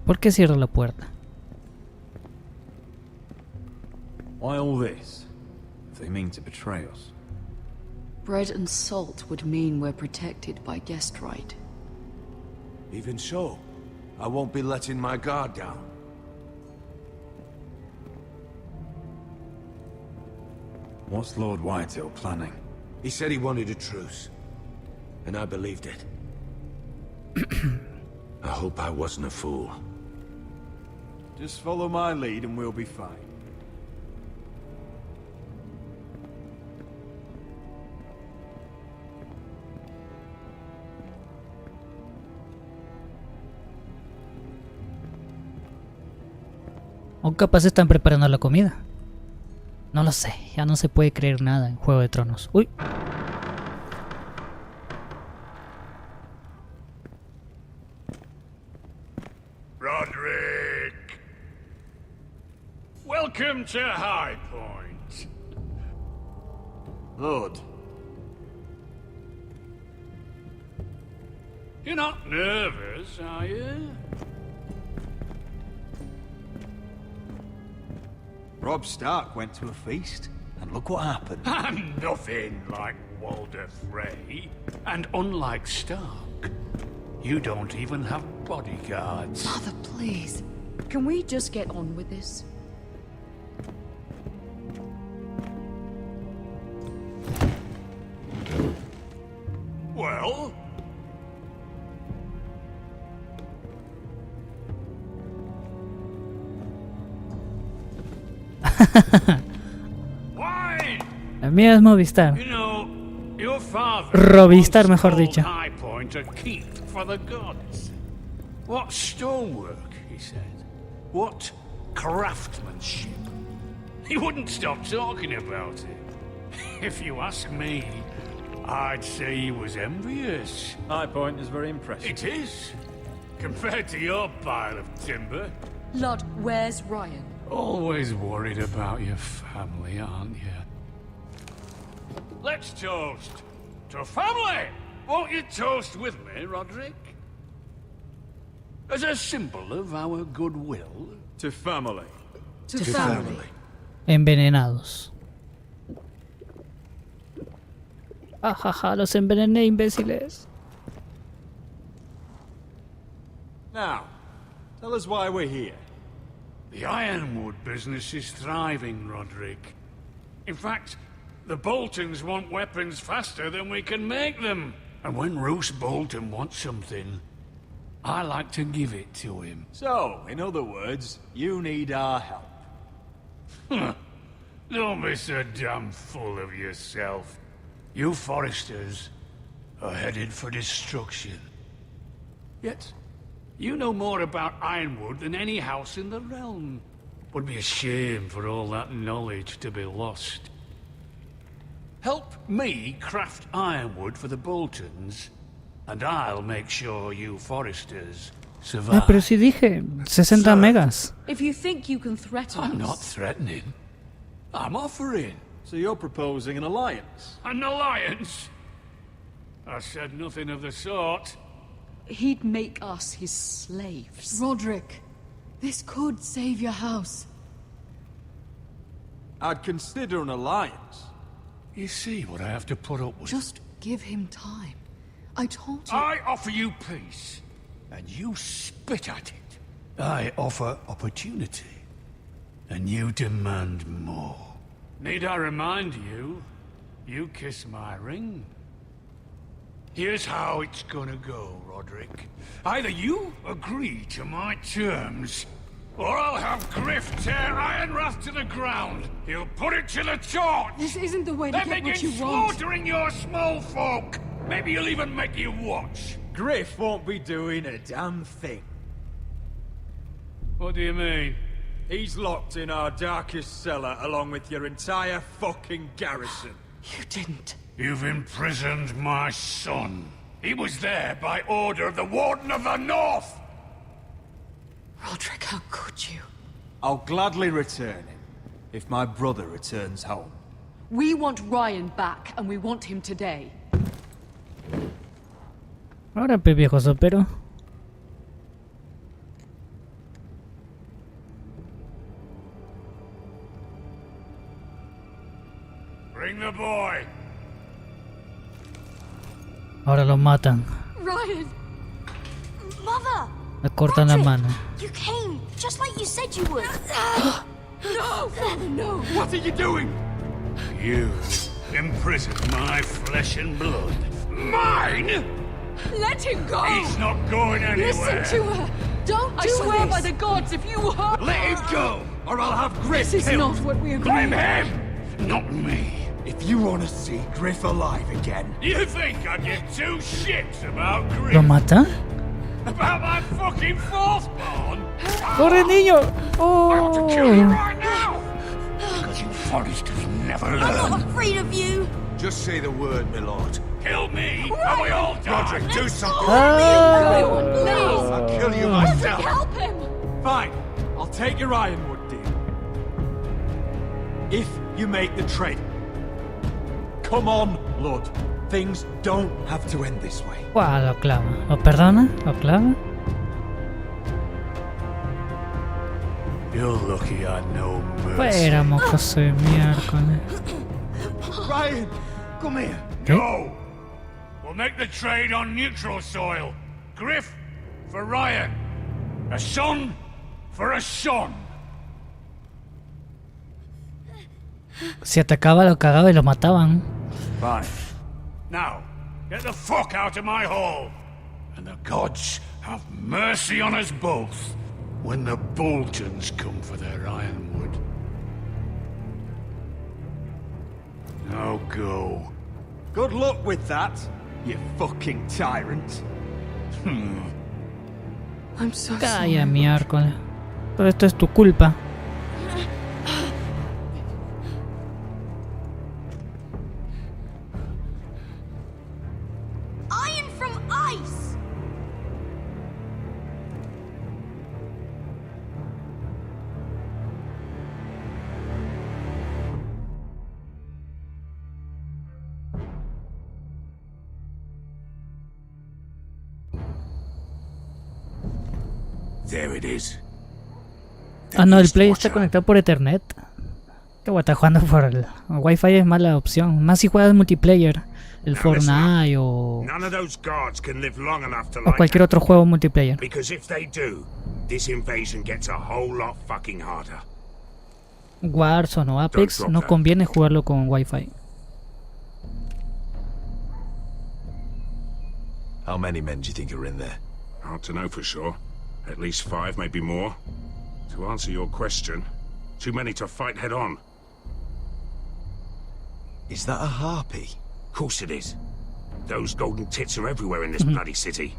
¿Por qué cierra la puerta?
Why all this? If they mean to betray us.
Bread and salt would mean we're protected by guest right.
Even so, I won't be letting my guard down.
What's Lord Whitetail planning?
He said he wanted a truce, and I believed it. I hope I wasn't a fool.
Just follow my lead and we'll be fine.
O capaz están preparando la comida. No lo sé, ya no se puede creer nada en Juego de Tronos. Uy.
Roderick! Welcome to High Point. Lord. You're not nervous, are you? Robb Stark went to a feast, and look what happened. I'm nothing like Walder Frey, and unlike Stark, you don't even have bodyguards.
Father, please. Can we just get on with this?
Well?
La mía es Movistar.
You know, your father
Robistar, mejor dicho.
High Point a keep for the gods. What stonework, he said. What craftsmanship. He wouldn't stop talking about it. If you ask me, I'd say he was envious.
High Point is very impressive.
It is. Compared to your pile of timber.
Lord, where's Ryan?
Always worried about your family, aren't you? Let's toast to family! Won't you toast with me, Roderick? As a symbol of our goodwill.
To family.
To family.
Envenenados. Ajaja, los envenené, imbéciles.
Now, tell us why we're here. The Ironwood business is thriving, Roderick. In fact, the Boltons want weapons faster than we can make them. And when Roose Bolton wants something, I like to give it to him.
So, in other words, you need our help.
Don't be so damn full of yourself. You Foresters are headed for destruction. Yet, you know more about Ironwood than any house in the realm. Would be a shame for all that knowledge to be lost. Help me craft ironwood for the Boltons, and I'll make sure you Foresters survive.
Ah, pero si dije 60 megas.
If you think you can threaten
I'm
us...
not threatening. I'm offering.
So you're proposing an alliance?
An alliance? I said nothing of the sort.
He'd make us his slaves.
Roderick, this could save your house.
I'd consider an alliance.
You see what I have to put up with?
Just give him time. I told you.
I offer you peace, and you spit at it. I offer opportunity, and you demand more. Need I remind you, you kiss my ring? Here's how it's gonna go, Roderick. Either you agree to my terms, or I'll have Griff tear Ironrath to the ground. He'll put it to the torch.
This isn't the way to
then
get what
begin
you want.
slaughtering your small folk. Maybe he'll even make you watch.
Griff won't be doing a damn thing.
What do you mean?
He's locked in our darkest cellar along with your entire fucking garrison.
You didn't.
You've imprisoned my son. He was there by order of the Warden of the North.
Roderick, how could you?
I'll gladly return him, if my brother returns home.
We want Ryan back, and we want him today.
Ahora pues viejo sopero.
Bring the boy.
Ahora lo matan.
Ryan! Mother!
Le cortan la mano.
You came, just like you said you would.
No! Father, no!
What are you doing? You imprisoned my flesh and blood. Mine?
Let him go!
He's not going anywhere.
Listen to her! Don't I swear by the gods, if you hurt...
Let him go, or I'll have Griff
This is
killed.
not what we agreed.
Blame him, not me.
If you want to see Griff alive again...
You think I give two shits about Griff?
¿Lo mata?
About my fucking fourthborn?
¡Corre, niño!
I want to kill you
¡Oh!
right now! Because you Foresters never learn.
I'm not afraid of you.
Just say the word, my lord.
Kill me, and we all die.
Roderick, do something.
Please!
I'll kill you myself.
Help him!
Fine, I'll take your ironwood deal. If you make the trade. Come on, Lord. Things don't have to end this way.
¡Guau! Lo clava. ¿Lo perdona? ¿Lo clava?
You're lucky I know mercy.
Fuera, mocoso de miércoles.
Ryan, come here.
Go! We'll make the trade on neutral soil. Griff for Ryan. A son for a son.
Si atacaba, lo cagaba y lo mataban.
Fine. Now, get the fuck out of my hall. And the gods have mercy on us both when the Boltons come for their ironwood. Now go.
Good luck with that, you fucking tyrant.
I'm so
Calla,
sorry.
miércoles. Todo esto es tu culpa.
Iron from ice.
There it is.
Ah, no, el Play está conectado por Ethernet. Que voy a estar jugando por el Wi-Fi, es mala opción. Más si juegas multiplayer, el Fortnite o
None of those guards can live long enough to
o cualquier otro juego multiplayer.
Because if they do, this invasion gets a whole lot fucking harder.
Warzone o Apex no conviene jugarlo con Wi-Fi.
How many men do you think are in there?
Hard to know for sure. At least 5, maybe more. To answer your question, too many to fight head on.
Is that a harpy?
Of course it is. Those golden tits are everywhere in this bloody city.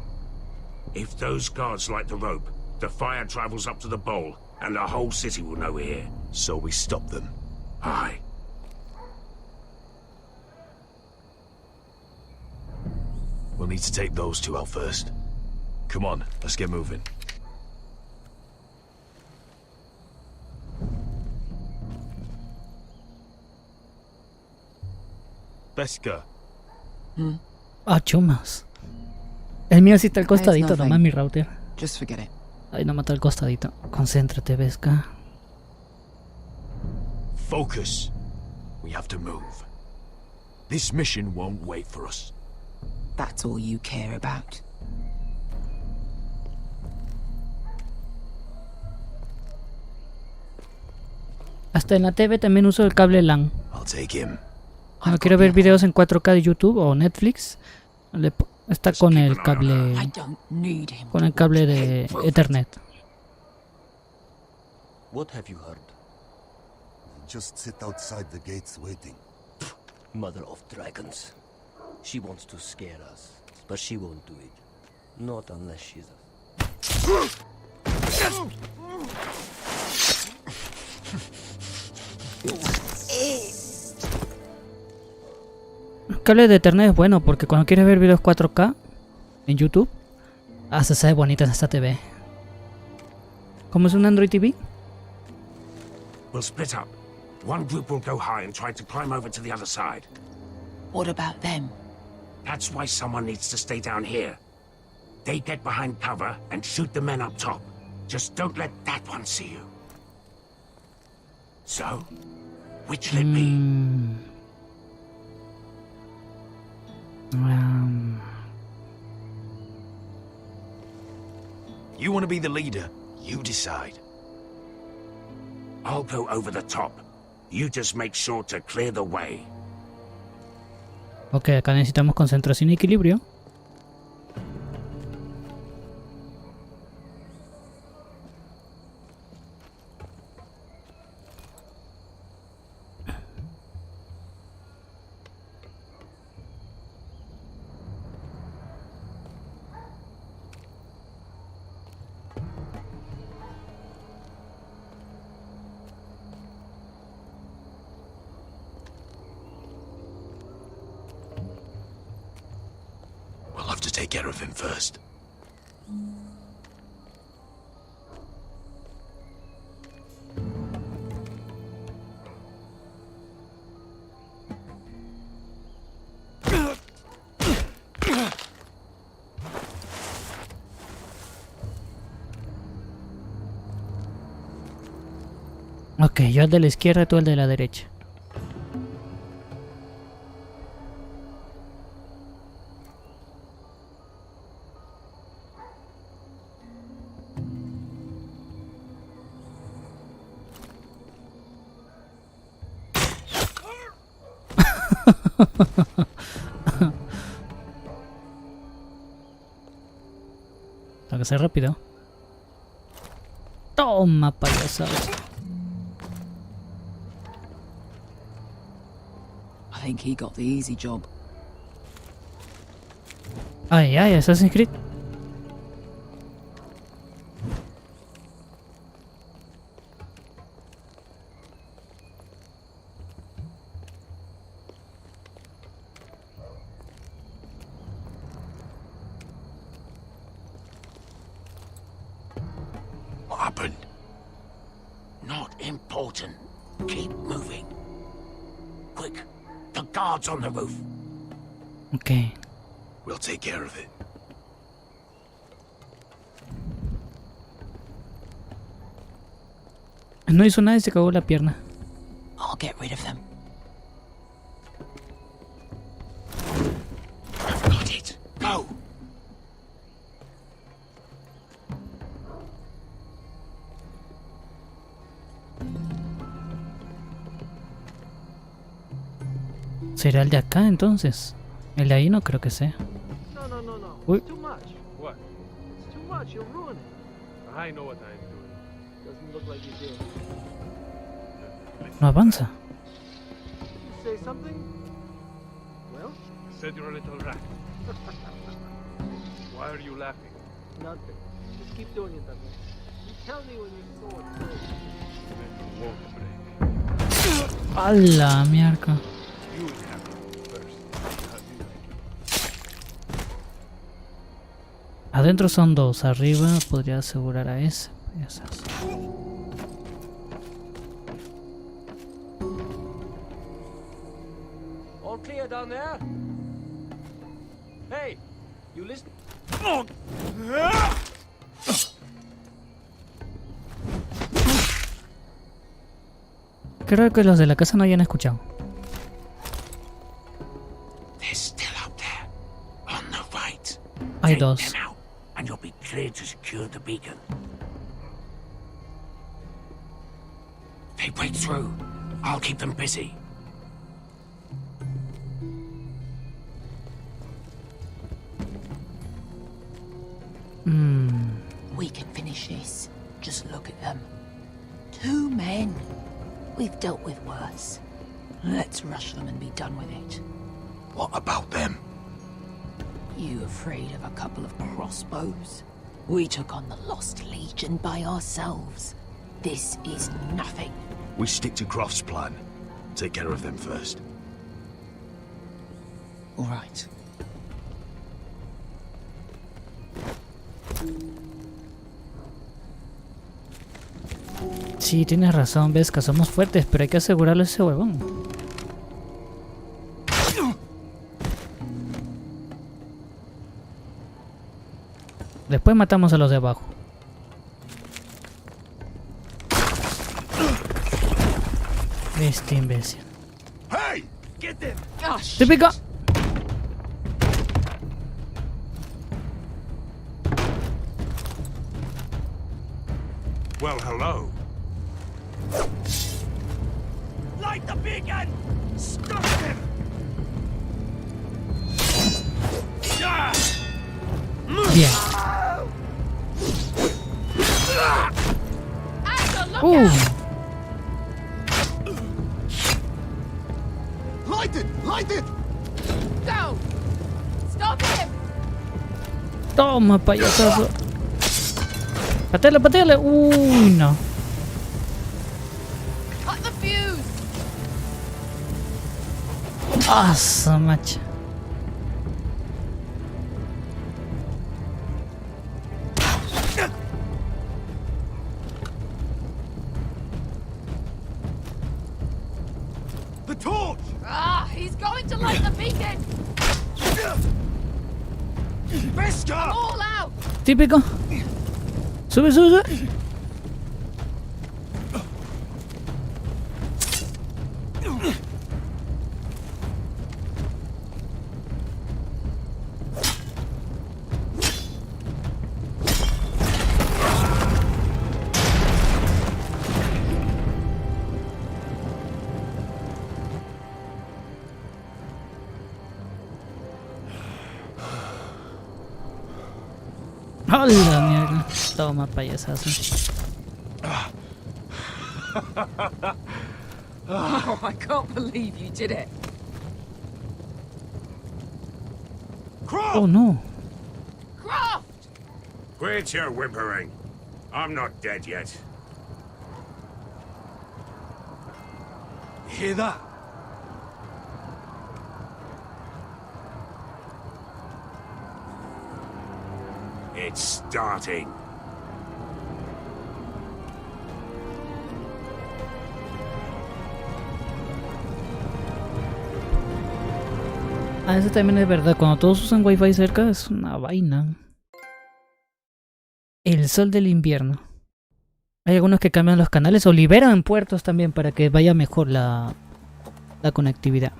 If those guards light the rope, the fire travels up to the bowl, and the whole city will know we're here.
So we stop them?
Aye.
We'll need to take those two out first. Come on, let's get moving.
Beska.
Ah, chumas. El mío sí está al costadito,
nothing.
nomás mi router.
Just forget it.
Ay, no mata al costadito. Concéntrate, Vesca.
Focus. We have to move. This mission won't wait for us.
That's all you care about.
Hasta en la TV también uso el cable LAN.
I'll take him.
Cuando quiero ver videos en 4K de YouTube o Netflix, está con el cable. Con el cable de Ethernet.
What have you heard? Just sit outside the gates waiting.
Mother of dragons. She wants to scare us, but she won't do it. Not unless she's
El cable de Ethernet es bueno porque cuando quieres ver videos 4K en YouTube, se sabe bonita en esta TV. ¿Cómo es un Android TV?
We'll split up. One group will go high and try to climb over to the other side.
What about them?
That's why someone needs to stay down here. They get behind cover and shoot the men up top. Just don't let that one see you. So, which'll it be?
You want to be the leader? You decide.
I'll go over the top. You just make sure to clear the way.
Ok, acá necesitamos concentración y equilibrio.
We'll have to take care of him first.
Ok, yo el de la izquierda y tú el de la derecha. Tengo que ser rápido. Toma, payasado.
I think he got the easy job.
Ay, ay, Assassin's Creed.
What happened? Not important. Keep moving. Quick. The guards on the roof.
Ok.
We'll take care of it.
No hizo nada y se cagó la pierna.
I'll get rid of them.
I've got it. Go.
¿Será el de acá entonces? El de ahí no creo que sea.
No, no, no, no.
Uy.
It's too much. What? It's too much. You'll ruin it. I know what I'm doing. Doesn't look like you do.
No avanza.
Say something? Well?
I said you're a little rat. Why are you laughing?
Nothing. Just keep doing it that way. You tell me when your sword breaks.
Then you won't break.
A la mierda.
You have it first. How do you like it?
Adentro son dos. Arriba podría asegurar a ese.
All All clear down there? Hey, you listen?
Creo que los de la casa no hayan escuchado.
They're still up there, on the right.
Hay
Take
dos.
them out, and you'll be cleared to secure the beacon. They break through. I'll keep them busy.
We can finish this. Just look at them. 2 men. We've dealt with worse. Let's rush them and be done with it.
What about them?
You afraid of a couple of crossbows? We took on the Lost Legion by ourselves. This is nothing.
We stick to Croft's plan. Take care of them first.
All right.
Sí, tienes razón, Vesca, somos fuertes, pero hay que asegurarle a ese huevón. Después matamos a los de abajo. Este imbécil.
Hey, get them.
¡Típico!
Well, hello.
Light the beacon! Stop him!
Bien.
Light it! Light it!
Go! Stop him!
Toma, payasazo. Pateale, pateale. Uy, no.
Cut the fuse!
Ah, esa macha.
The torch!
Ah, he's going to light the beacon!
Vesca!
All out!
Típico. Sube, sube, sube. ¡Hola, mierda! Toma, payasazo.
Oh, I can't believe you did it.
Oh, no.
Croft!
Quit your whimpering. I'm not dead yet.
Hear that?
It's starting.
Ah, eso también es verdad. Cuando todos usan wifi cerca es una vaina. El sol del invierno. Hay algunos que cambian los canales o liberan puertos también para que vaya mejor la conectividad.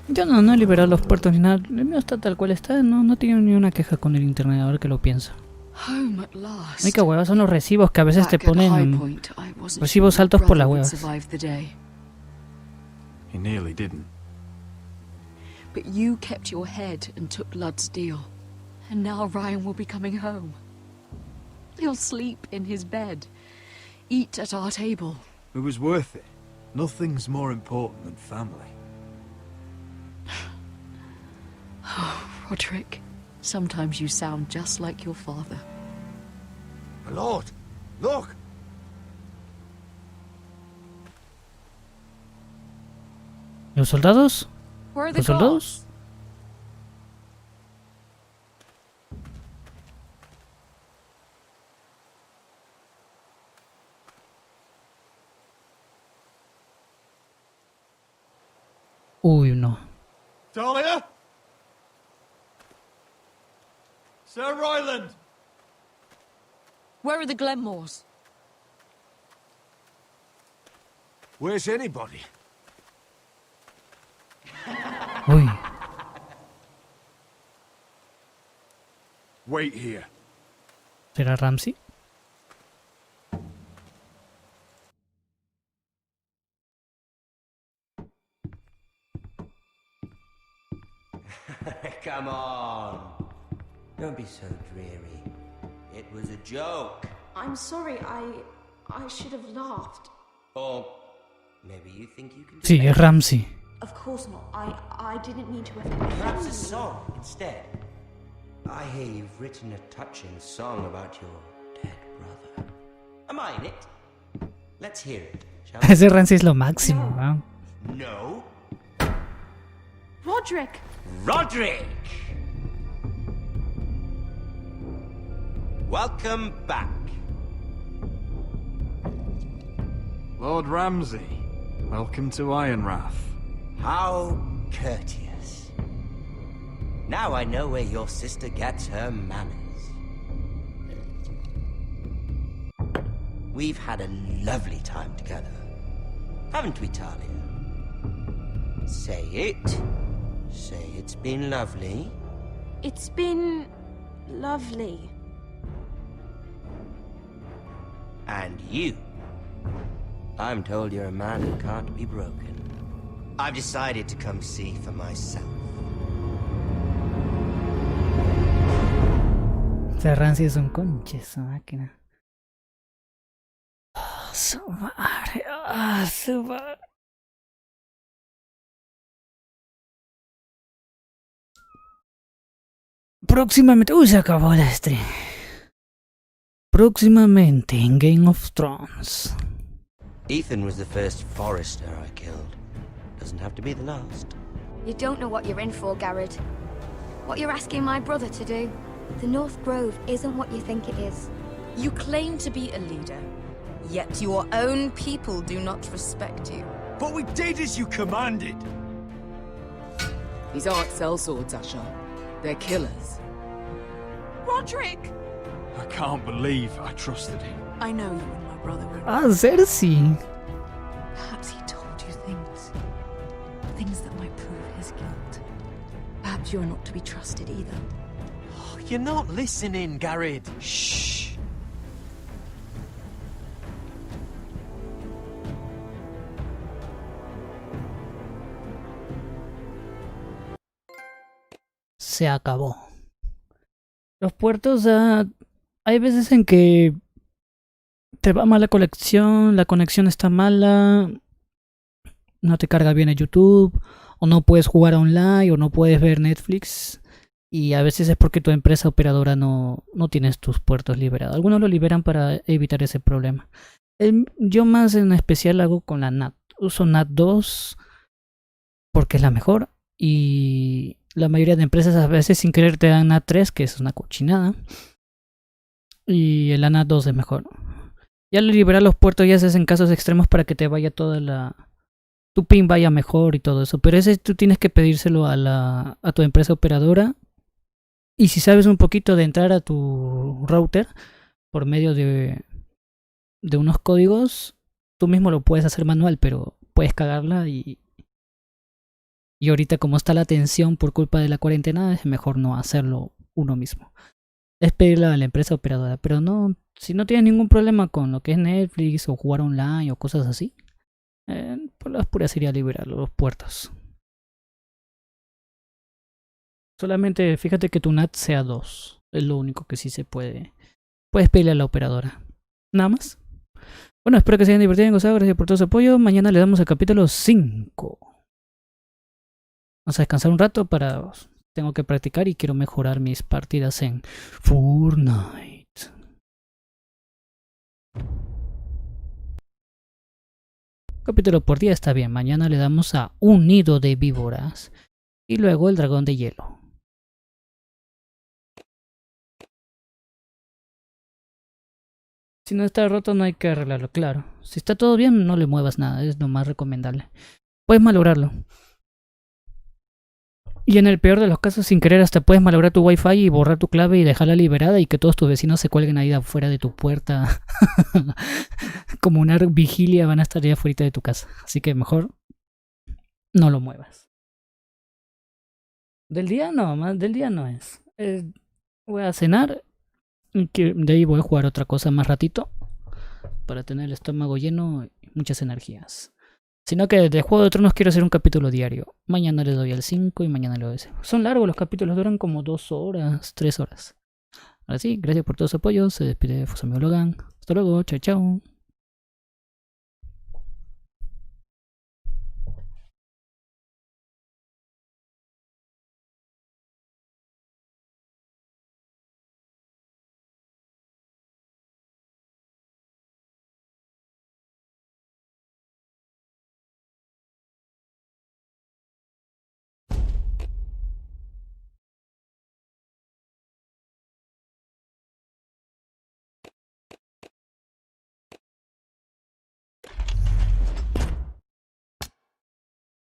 Yo no he liberado los puertos ni nada. El mío está tal cual está. No tengo ni una queja con el internet, ahora que lo pienso.
Home at last.
La única hueva son los recibos que a veces te ponen recibos altos por las huevas.
He nearly didn't.
But you kept your head and took Ludd's deal. And now Ryan will be coming home. He'll sleep in his bed. Eat at our table.
It was worth it. Nothing's more important than family.
Oh, Roderick. Sometimes you sound just like your father.
My lord, look!
¿Los soldados?
Where are the
¿Los soldados? Uy, no.
Talia? Sir Royland!
Where are the Glenmores?
Where's anybody?
Uy.
Wait here.
¿Será Ramsey?
Come on. Don't be so dreary. It was a joke.
I'm sorry, I should have laughed.
Or maybe you think you can do
Sí, es
better.
Ramsey.
Of course not. I didn't mean to offend
Perhaps a
you.
song instead. I hear you've written a touching song about your dead brother. Am I in it? Let's hear it, shall we?
Ese Ramsey es lo máximo, ¿no?
No.
Roderick!
Roderick! Welcome back.
Lord Ramsay, welcome to Ironrath.
How courteous. Now I know where your sister gets her manners. We've had a lovely time together, haven't we, Talia? Say it. Say it's been lovely.
It's been lovely.
And you. I'm told you're a man who can't be broken. I've decided to come see for myself.
Este Ramsey es un conche, esa máquina. Oh, su madre. Oh, su madre. Próximamente. Uy, se acabó el stream. Próximamente en Game of Thrones.
Ethan was the first Forester I killed. Doesn't have to be the last.
You don't know what you're in for, Garrett. What you're asking my brother to do. The North Grove isn't what you think it is.
You claim to be a leader, yet your own people do not respect you.
But we did as you commanded.
These aren't sellswords, Asher. They're killers.
Roderick!
I can't believe I trusted him.
I know you and my brother were...
Ah, Cersei.
Perhaps he told you things. Things that might prove his guilt. Perhaps you're not to be trusted either.
Oh, you're not listening, Garrett.
Shh.
Se acabó. Los puertos, hay veces en que te va mal la conexión está mala, no te carga bien el YouTube, o no puedes jugar online, o no puedes ver Netflix, y a veces es porque tu empresa operadora no tienes tus puertos liberados. Algunos lo liberan para evitar ese problema. Yo más en especial hago con la NAT. Uso NAT 2 porque es la mejor, y la mayoría de empresas a veces sin querer te dan NAT 3, que es una cochinada. Y el NAT 2 es mejor. Ya al liberar los puertos ya haces en casos extremos para que te vaya tu ping vaya mejor y todo eso. Pero ese tú tienes que pedírselo a tu empresa operadora. Y si sabes un poquito de entrar a tu router por medio de unos códigos, tú mismo lo puedes hacer manual, pero puedes cagarla y ahorita como está la tensión por culpa de la cuarentena, es mejor no hacerlo uno mismo. Es pedirle a la empresa operadora, pero no, si no tienes ningún problema con lo que es Netflix o jugar online o cosas así, por las puras sería liberar los puertos. Solamente fíjate que tu NAT sea 2, es lo único que sí se puede. Puedes pedirle a la operadora. Nada más. Bueno, espero que se hayan divertido y gozado. Gracias por todo su apoyo. Mañana le damos al capítulo 5. Vamos a descansar un rato para... Tengo que practicar y quiero mejorar mis partidas en Fortnite. Capítulo por día está bien. Mañana le damos a un nido de víboras. Y luego el dragón de hielo. Si no está roto no hay que arreglarlo, claro. Si está todo bien no le muevas nada. Es lo más recomendable. Puedes malograrlo. Y en el peor de los casos, sin querer, hasta puedes malograr tu wifi y borrar tu clave y dejarla liberada y que todos tus vecinos se cuelguen ahí afuera de tu puerta. Como una vigilia van a estar ahí afuera de tu casa. Así que mejor no lo muevas. Del día no, más del día no es. Voy a cenar y de ahí voy a jugar otra cosa más ratito para tener el estómago lleno y muchas energías. Sino que de Juego de Tronos quiero hacer un capítulo diario. Mañana les doy al 5 y mañana le doy al 6. Son largos los capítulos, duran como 2 horas, 3 horas. Ahora sí, gracias por todo su apoyo. Se despide su amigo Logan. Hasta luego, chao chao.